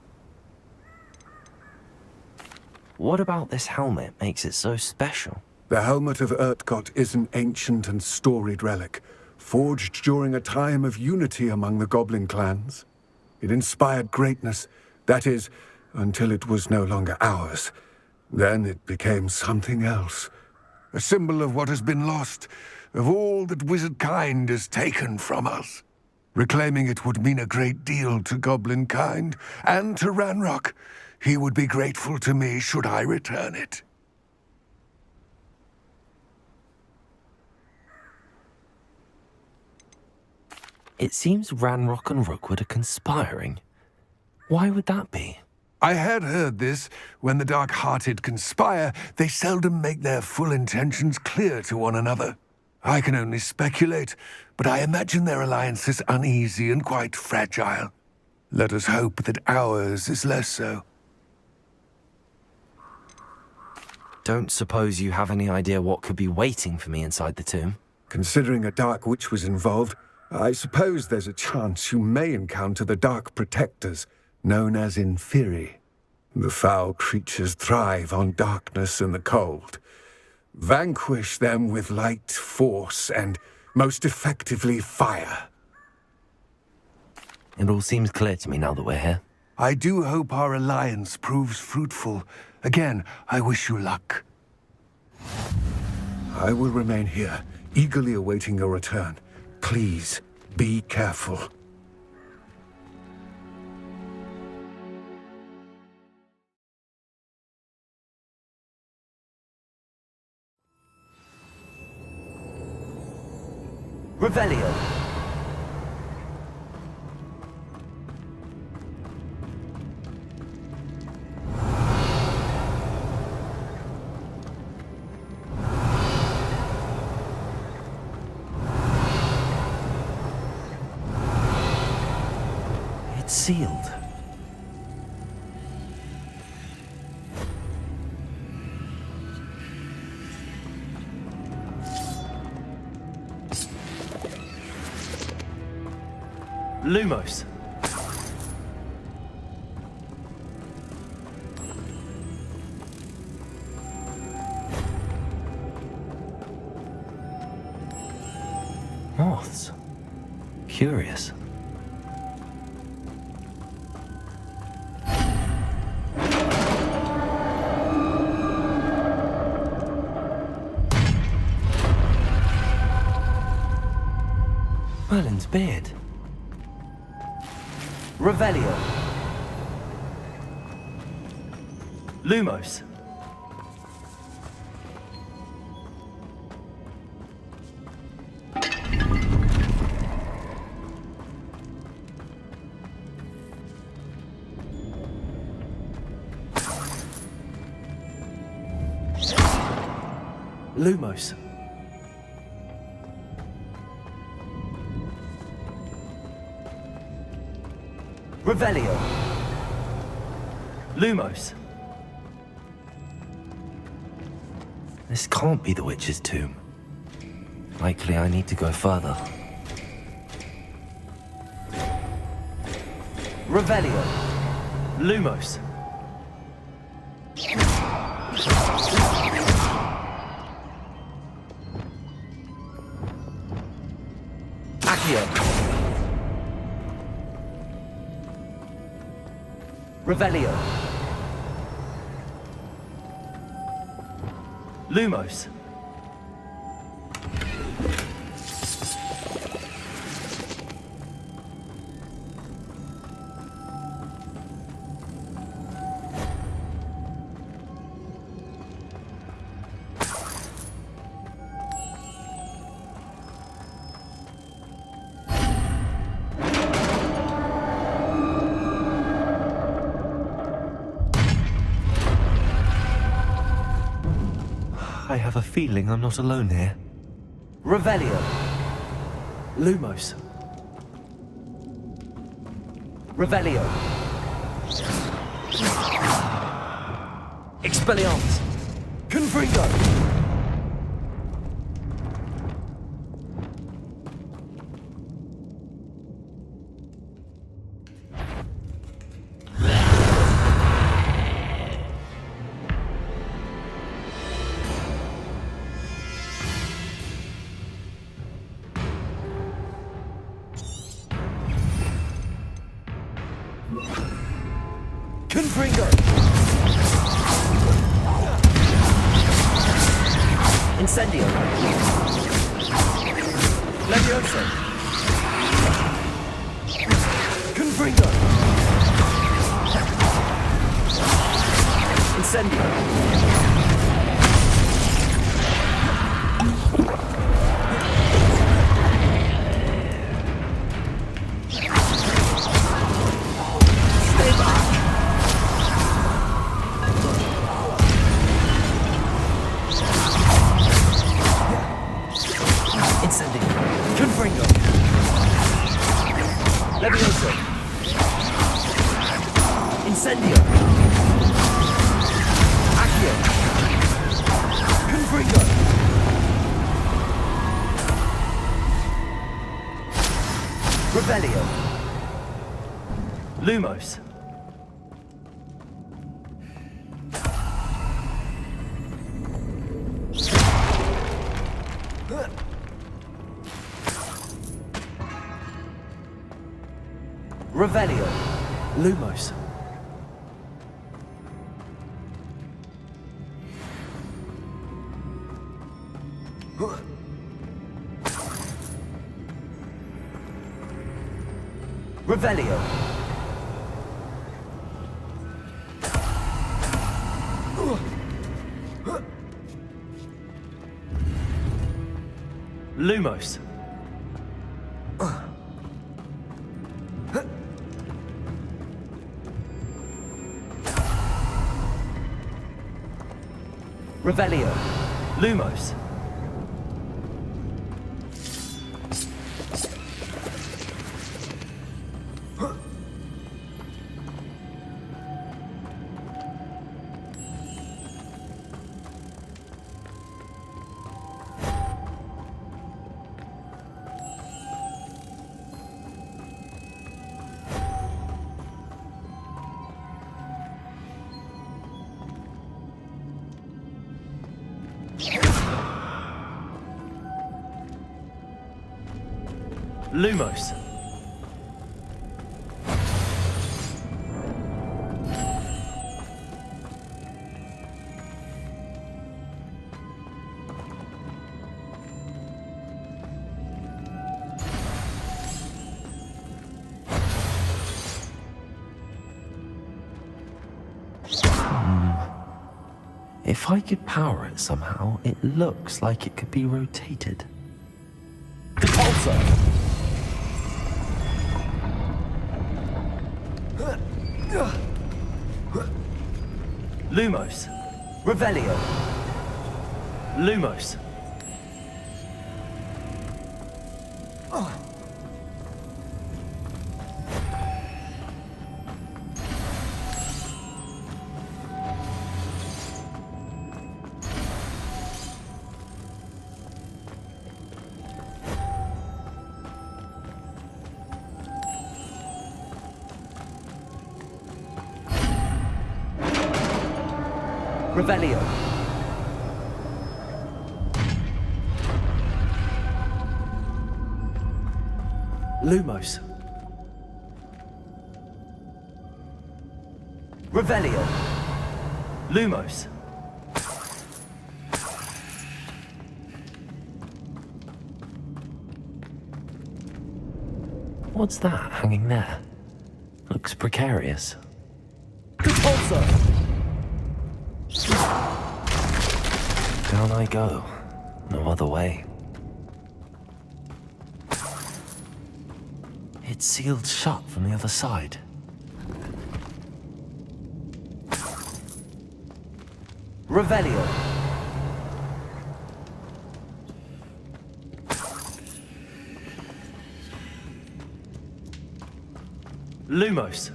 What about this helmet makes it so special? The Helmet of Urtkot is an ancient and storied relic, forged during a time of unity among the goblin clans. It inspired greatness, that is, until it was no longer ours. Then it became something else. A symbol of what has been lost, of all that wizard kind has taken from us. Reclaiming it would mean a great deal to goblin kind, and to Ranrock. He would be grateful to me should I return it. It seems Ranrock and Rookwood are conspiring. Why would that be? I had heard this. When the dark-hearted conspire, they seldom make their full intentions clear to one another. I can only speculate, but I imagine their alliance is uneasy and quite fragile. Let us hope that ours is less so. Don't suppose you have any idea what could be waiting for me inside the tomb? Considering a Dark Witch was involved, I suppose there's a chance you may encounter the Dark Protectors, known as Inferi. The foul creatures thrive on darkness and the cold. Vanquish them with light, force, and most effectively fire. It all seems clear to me now that we're here. I do hope our alliance proves fruitful. Again, I wish you luck. I will remain here, eagerly awaiting your return. Please, be careful. Revelio. It's sealed. Lumos. Moths. Curious. Merlin's beard. Revelio. Lumos. Lumos. Revelio. Lumos. This can't be the witch's tomb. Likely I need to go further. Revelio. Lumos. Accio. Revelio. Lumos. I have a feeling I'm not alone here. Revelio. Lumos. Revelio. Expelliarmus. Confringo. Confringo. Incendio. Levioso. Confringo. Incendio. Confringo. Levioso. Incendio. Accio. Confringo. Revelio. Lumos. Revelio. Lumos. Revelio. Lumos. Revelio. Lumos. Lumos. If I could power it somehow, it looks like it could be rotated. Repulsor! Lumos. Revelio. Lumos. Revelio. Lumos. Revelio. Lumos. What's that hanging there? Looks precarious. Repulsor! Down I go. No other way. It's sealed shut from the other side. Revelio. Lumos.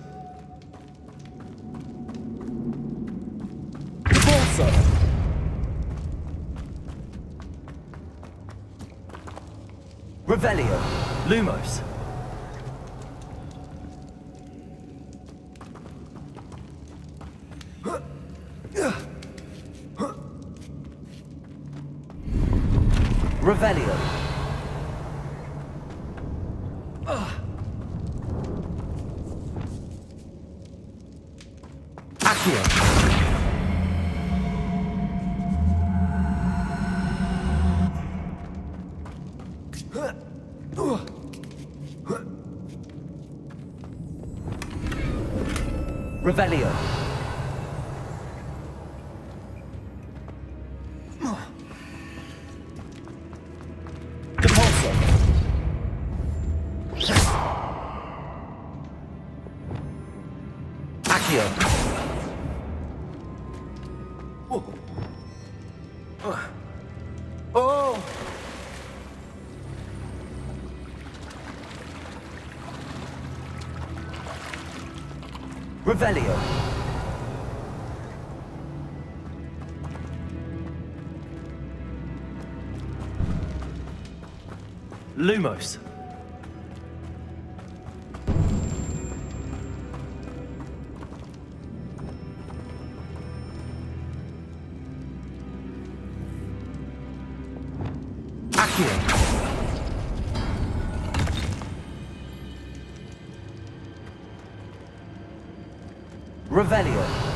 Repulsor. Revelio. Lumos. Revelio. Accio. Revelio. Repulsor. Accio. Oh! Revelio. Lumos. Accio. Revelio.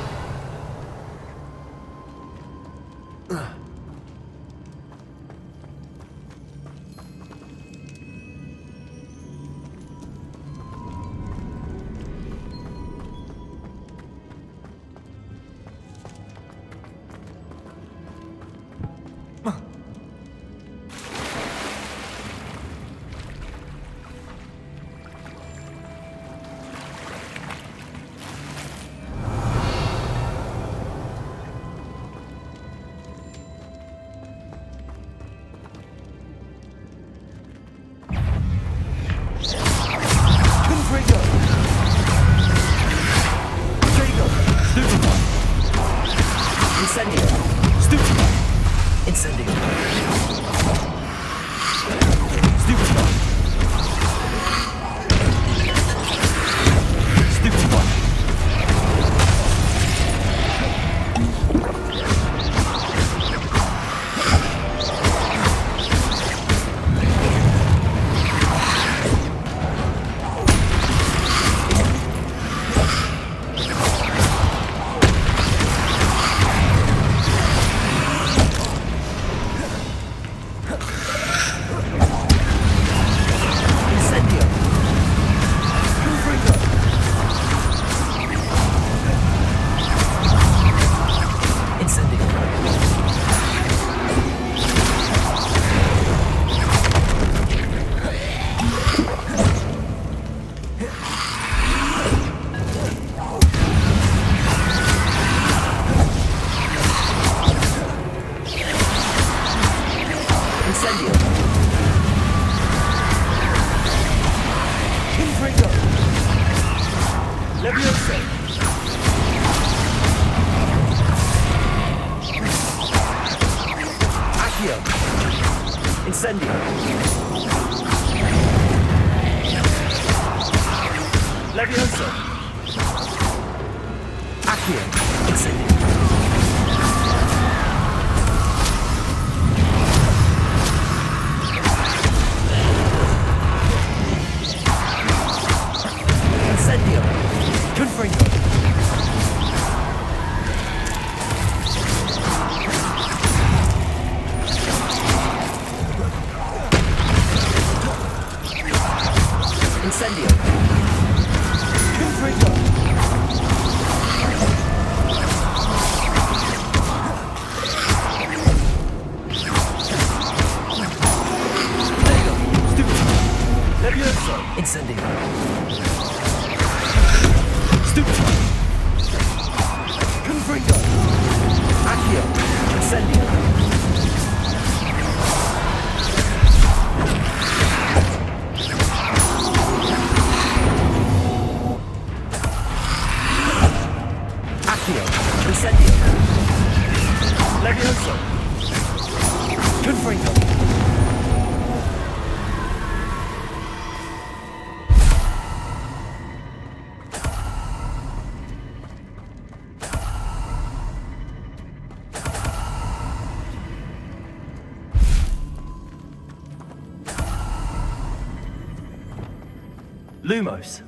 Lumos.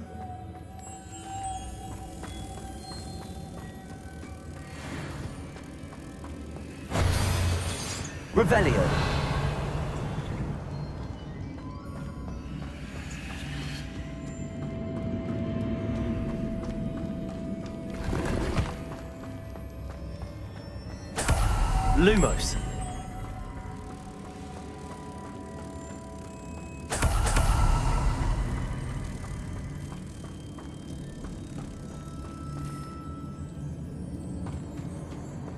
Revelio. Lumos.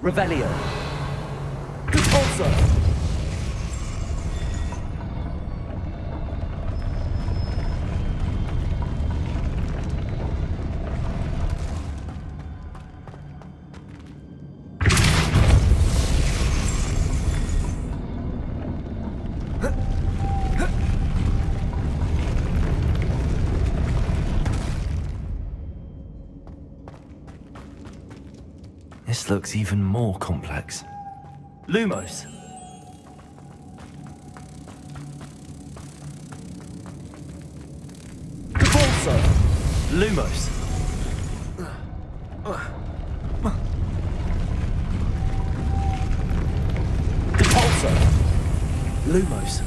Revelio. Repulsor. This looks even more complex. Lumos. Repulsor. Lumos. Depulso. Lumos.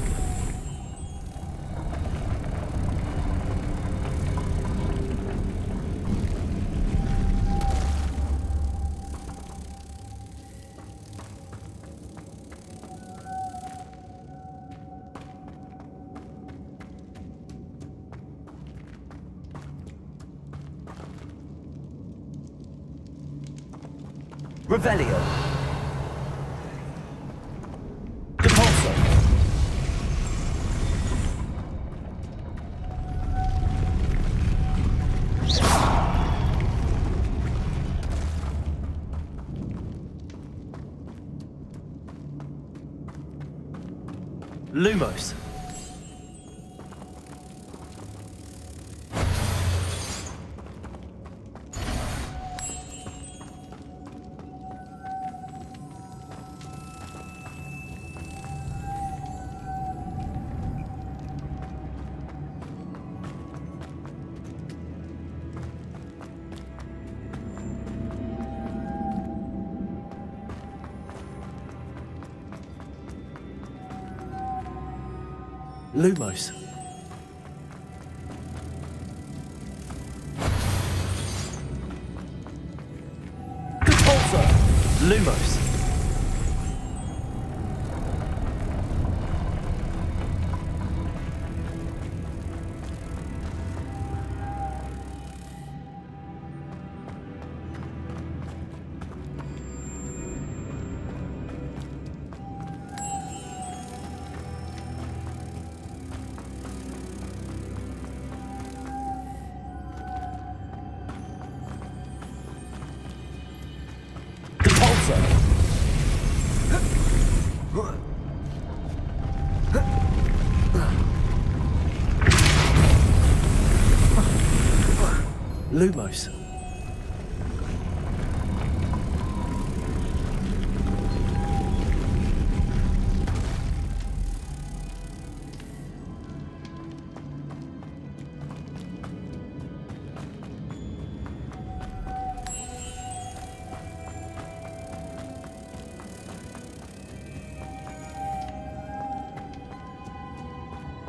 Revelio. Depulso. Lumos. Lumos. Depulso. Lumos. Lumos.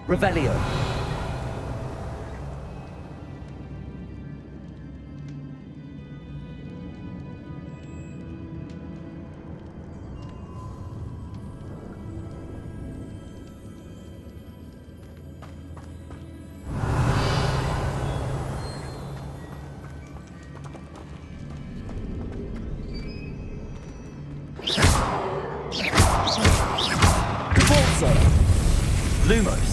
Revelio. Depulso. Lumos.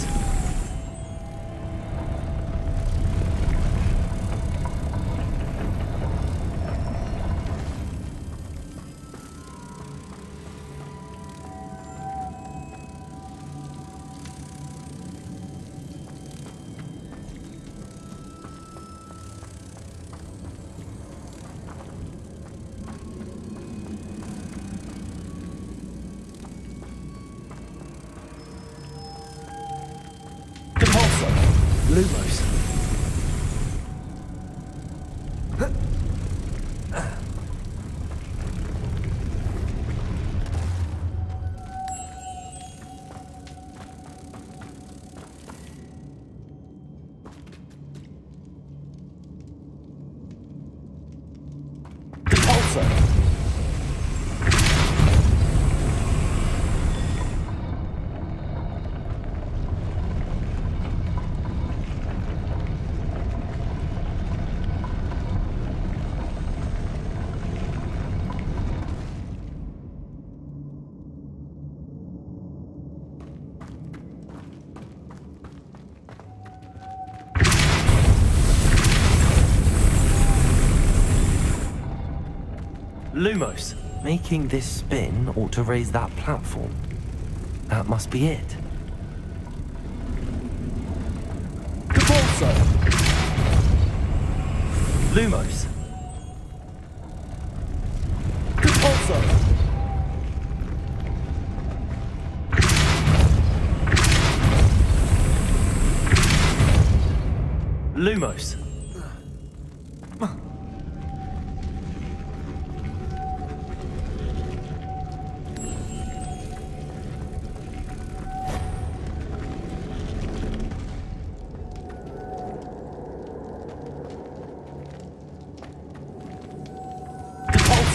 Depulso. Lumos. Depulso. Lumos. Making this spin ought to raise that platform. That must be it. Depulso. Lumos. Depulso. Lumos.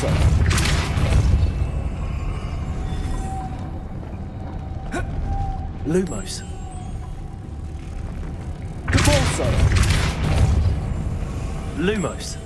Repulsor! Lumos. Repulsor! Lumos.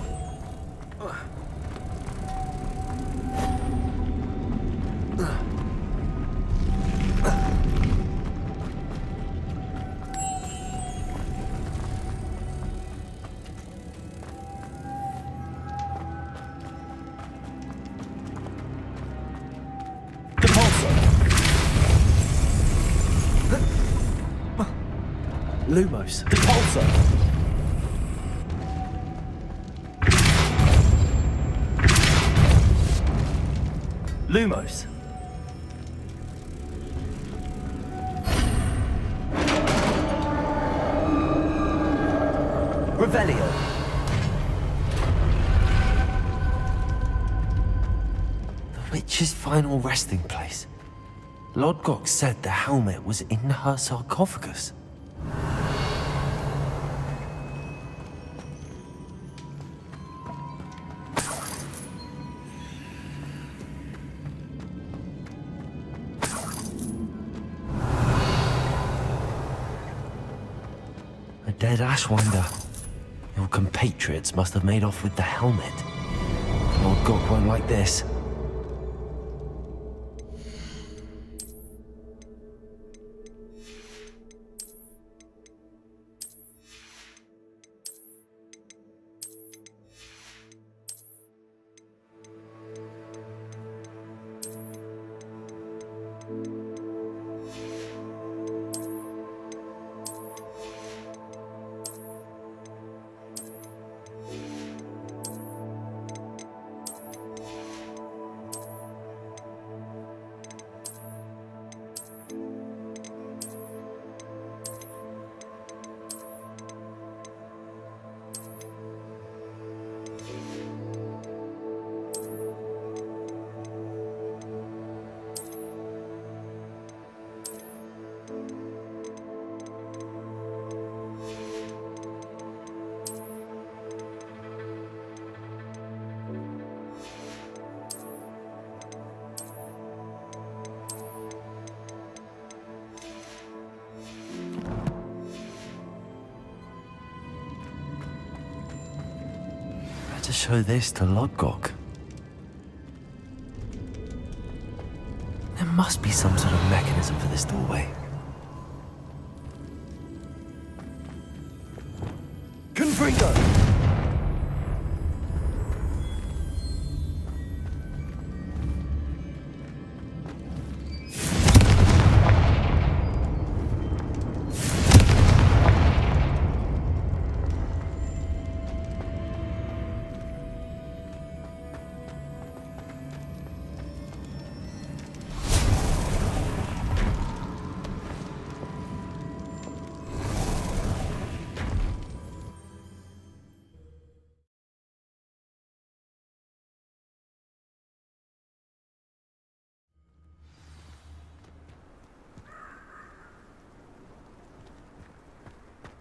Lumos. Repulsor! Lumos. Revelio. The witch's final resting place. Lodgok said the helmet was in her sarcophagus. A dead Ashwinder. Your compatriots must have made off with the helmet. Lodgok won't like this. To show this to Lodgok. There must be some sort of mechanism for this doorway. Confringo!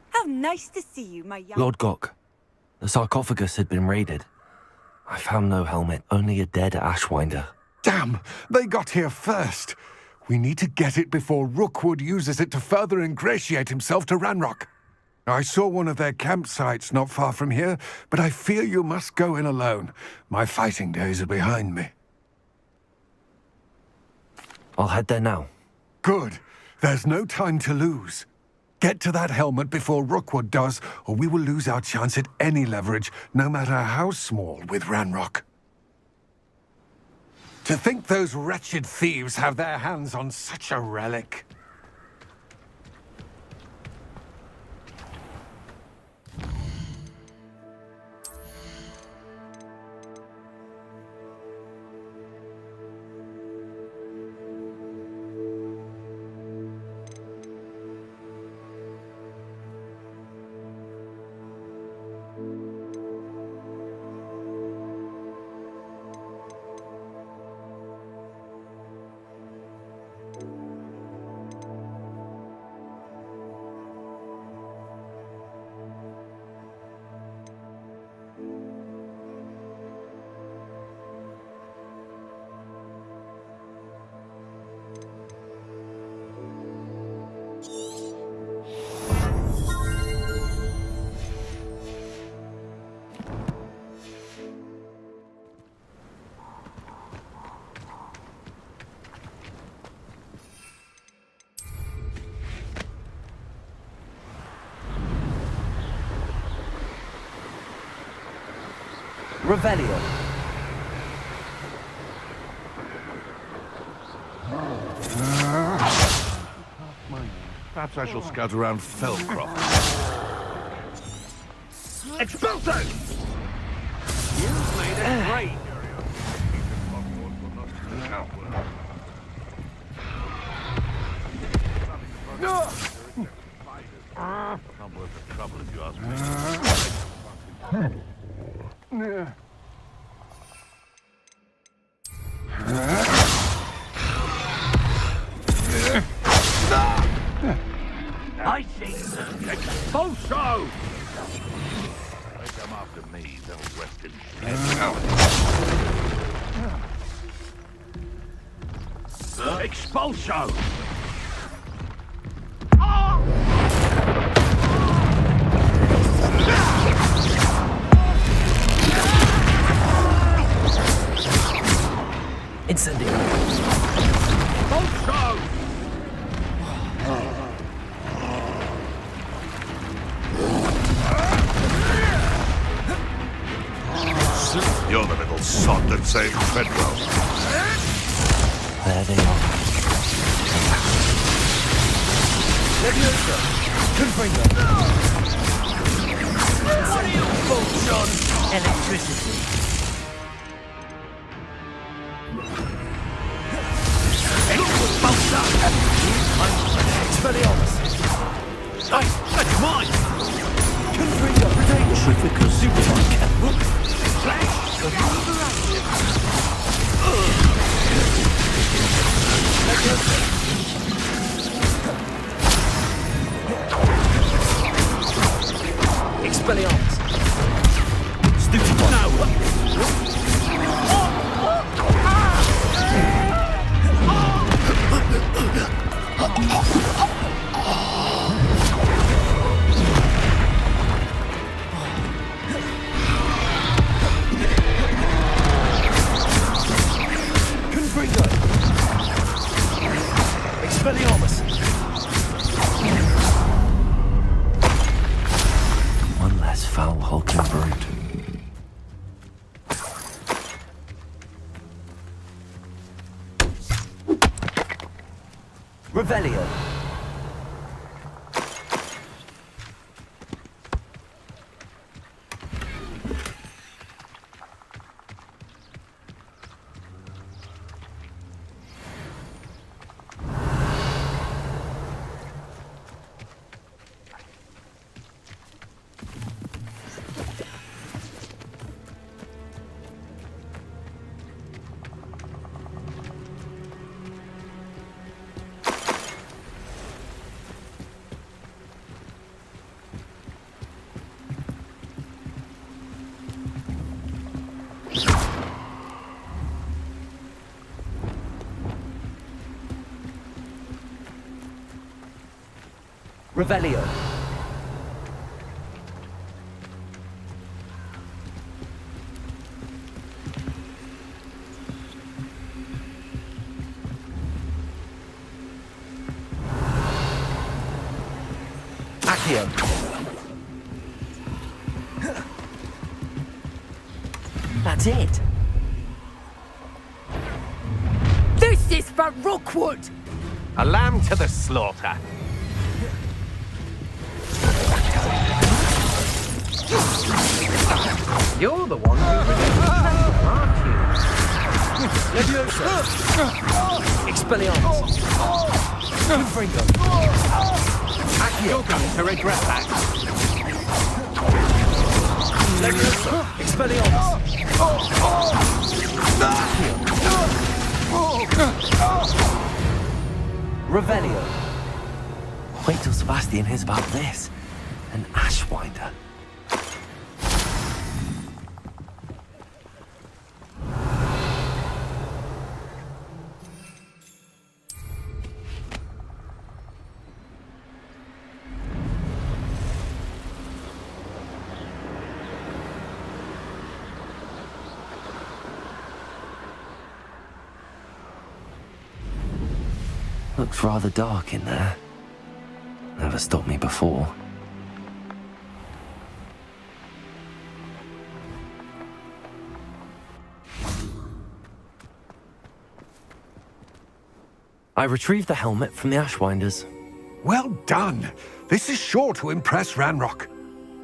How nice to see you, my young... Lodgok, the sarcophagus had been raided. I found no helmet, only a dead Ashwinder. Damn! They got here first. We need to get it before Rookwood uses it to further ingratiate himself to Ranrock. I saw one of their campsites not far from here, but I fear you must go in alone. My fighting days are behind me. I'll head there now. Good. There's no time to lose. Get to that helmet before Rookwood does, or we will lose our chance at any leverage, no matter how small, with Ranrock. To think those wretched thieves have their hands on such a relic. Revelio. Perhaps I shall scout around Felcroft. Expulso! You've made it great. Not worth the trouble if you ask me. I see. Expulso! They come after me, they'll rest in peace. Expulso! Incendio. Expulso! You're the little sod that saved Fedwell. There they are. Leviosa! Confringo! Bolt-on electricity. Expelliarmus! That's mine! Confringo! Trifica Supermarket! Flash! Expelliarmus! Stupefy! No! Confringo! Expelliarmus! One less foul-hulking brute. Revelio. Revelio. Accio. That's it. This is for Rookwood! A lamb to the slaughter. You're the one who redempted, aren't you? Leviosa! Expelliarmus! Confringo! You're going to regret that. Leviosa! Expelliarmus! Revelio. Wait till Sebastian hears about this. An Ashwinder. Looks rather dark in there. Never stopped me before. I retrieved the helmet from the Ashwinders. Well done. This is sure to impress Ranrock.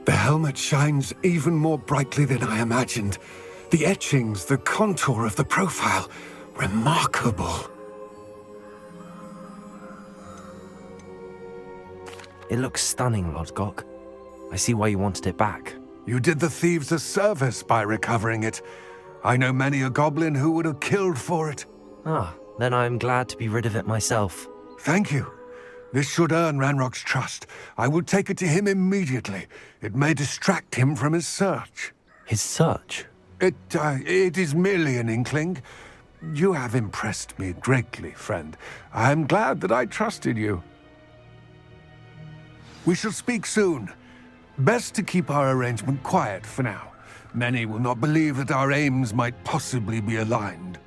The helmet shines even more brightly than I imagined. The etchings, the contour of the profile, remarkable. It looks stunning, Lodgok. I see why you wanted it back. You did the thieves a service by recovering it. I know many a goblin who would have killed for it. Ah, then I am glad to be rid of it myself. Thank you. This should earn Ranrock's trust. I will take it to him immediately. It may distract him from his search. His search? It is merely an inkling. You have impressed me greatly, friend. I am glad that I trusted you. We shall speak soon. Best to keep our arrangement quiet for now. Many will not believe that our aims might possibly be aligned.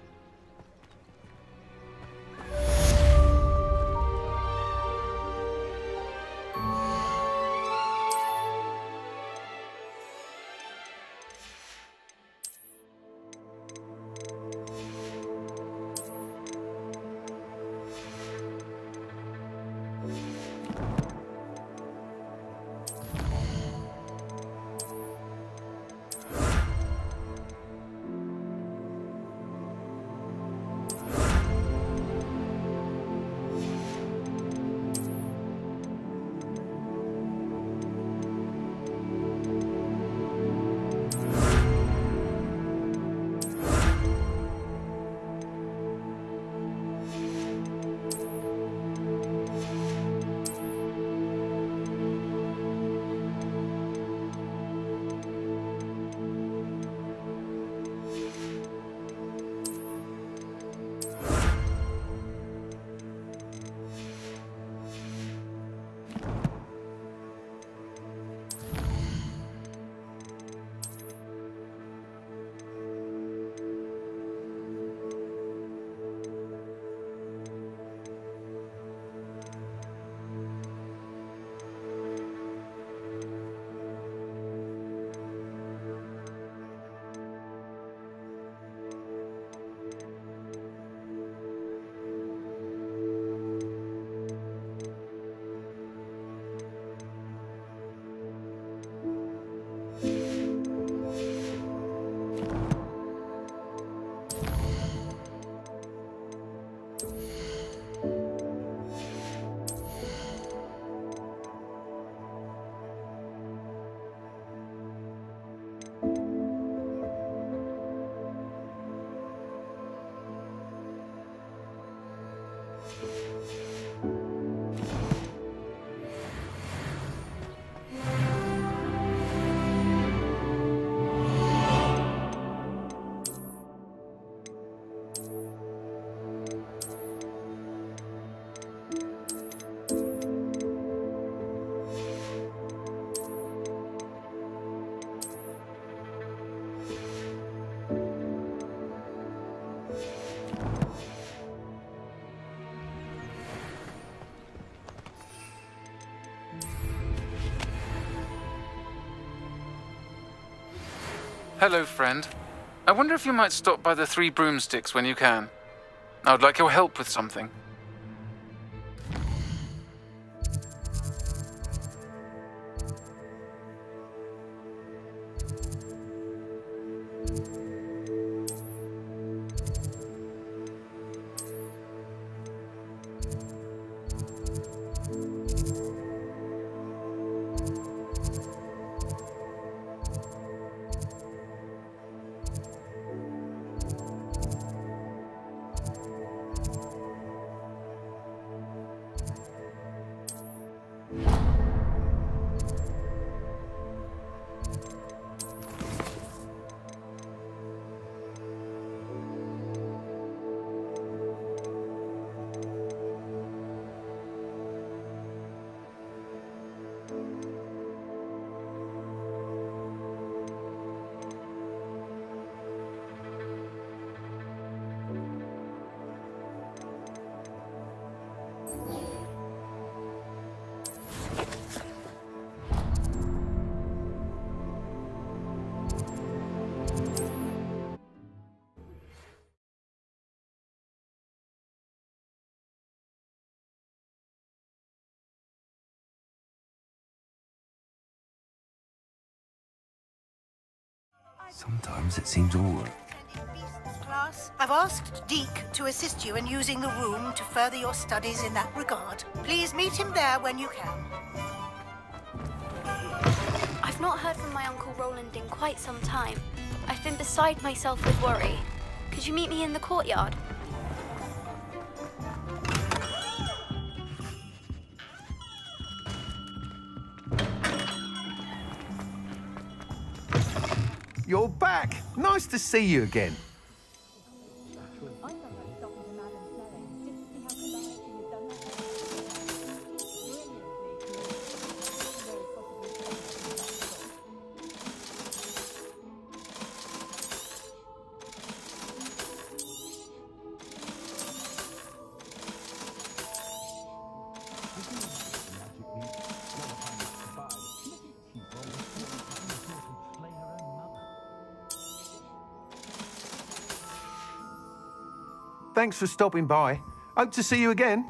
Hello, friend. I wonder if you might stop by the Three Broomsticks when you can. I would like your help with something. Sometimes it seems all right. Class, I've asked Deke to assist you in using the room to further your studies in that regard. Please meet him there when you can. I've not heard from my Uncle Roland in quite some time. I've been beside myself with worry. Could you meet me in the courtyard? You're back. Nice to see you again. Thanks for stopping by. Hope to see you again.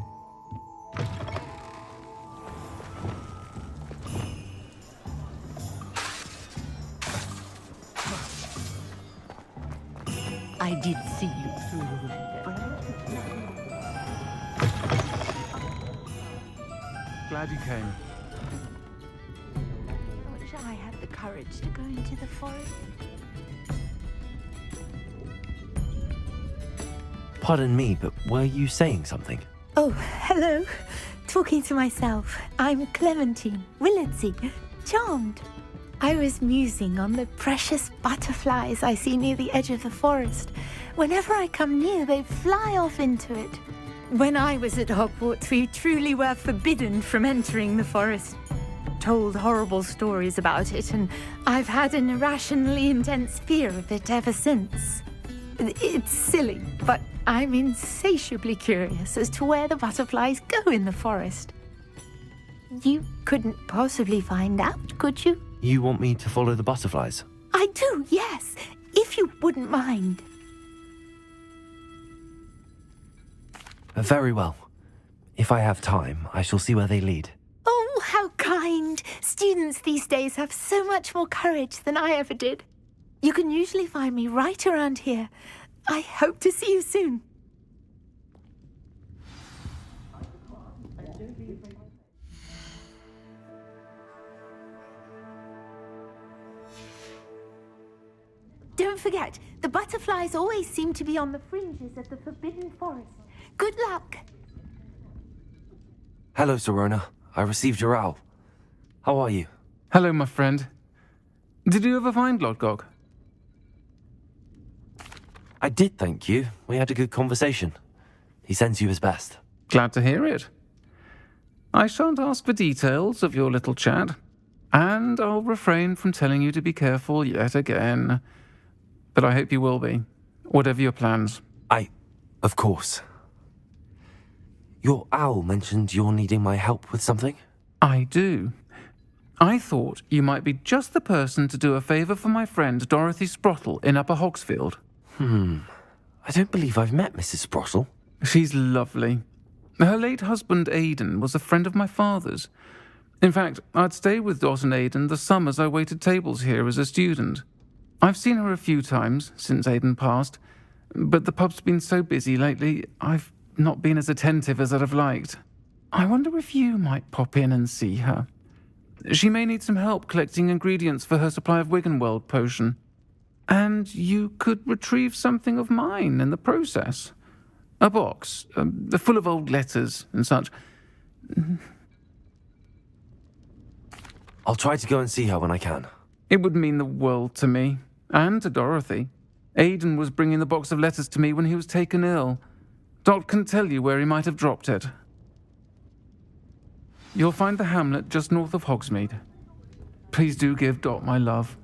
I did see you through the window. Glad you came. I wish I had the courage to go into the forest. Pardon me, but were you saying something? Oh, hello. Talking to myself. I'm Clementine, Willardsey, charmed. I was musing on the precious butterflies I see near the edge of the forest. Whenever I come near, they fly off into it. When I was at Hogwarts, we truly were forbidden from entering the forest. Told horrible stories about it, and I've had an irrationally intense fear of it ever since. It's silly, but I'm insatiably curious as to where the butterflies go in the forest. You couldn't possibly find out, could you? You want me to follow the butterflies? I do, yes, if you wouldn't mind. Very well. If I have time, I shall see where they lead. Oh, how kind. Students these days have so much more courage than I ever did. You can usually find me right around here. I hope to see you soon. Don't forget, the butterflies always seem to be on the fringes of the Forbidden Forest. Good luck. Hello, Serona. I received your owl. How are you? Hello, my friend. Did you ever find Lodgok? I did, thank you. We had a good conversation. He sends you his best. Glad to hear it. I shan't ask for details of your little chat, and I'll refrain from telling you to be careful yet again. But I hope you will be, whatever your plans. Of course. Your owl mentioned you're needing my help with something? I do. I thought you might be just the person to do a favour for my friend Dorothy Sprottle in Upper Hogsfield. I don't believe I've met Mrs. Sprottle. She's lovely. Her late husband, Aidan, was a friend of my father's. In fact, I'd stayed with Dot and Aidan the summers I waited tables here as a student. I've seen her a few times since Aidan passed, but the pub's been so busy lately, I've not been as attentive as I'd have liked. I wonder if you might pop in and see her. She may need some help collecting ingredients for her supply of Wiggenweld potion. And you could retrieve something of mine in the process. A box, full of old letters and such. I'll try to go and see her when I can. It would mean the world to me, and to Dorothy. Aidan was bringing the box of letters to me when he was taken ill. Dot can tell you where he might have dropped it. You'll find the hamlet just north of Hogsmeade. Please do give Dot my love.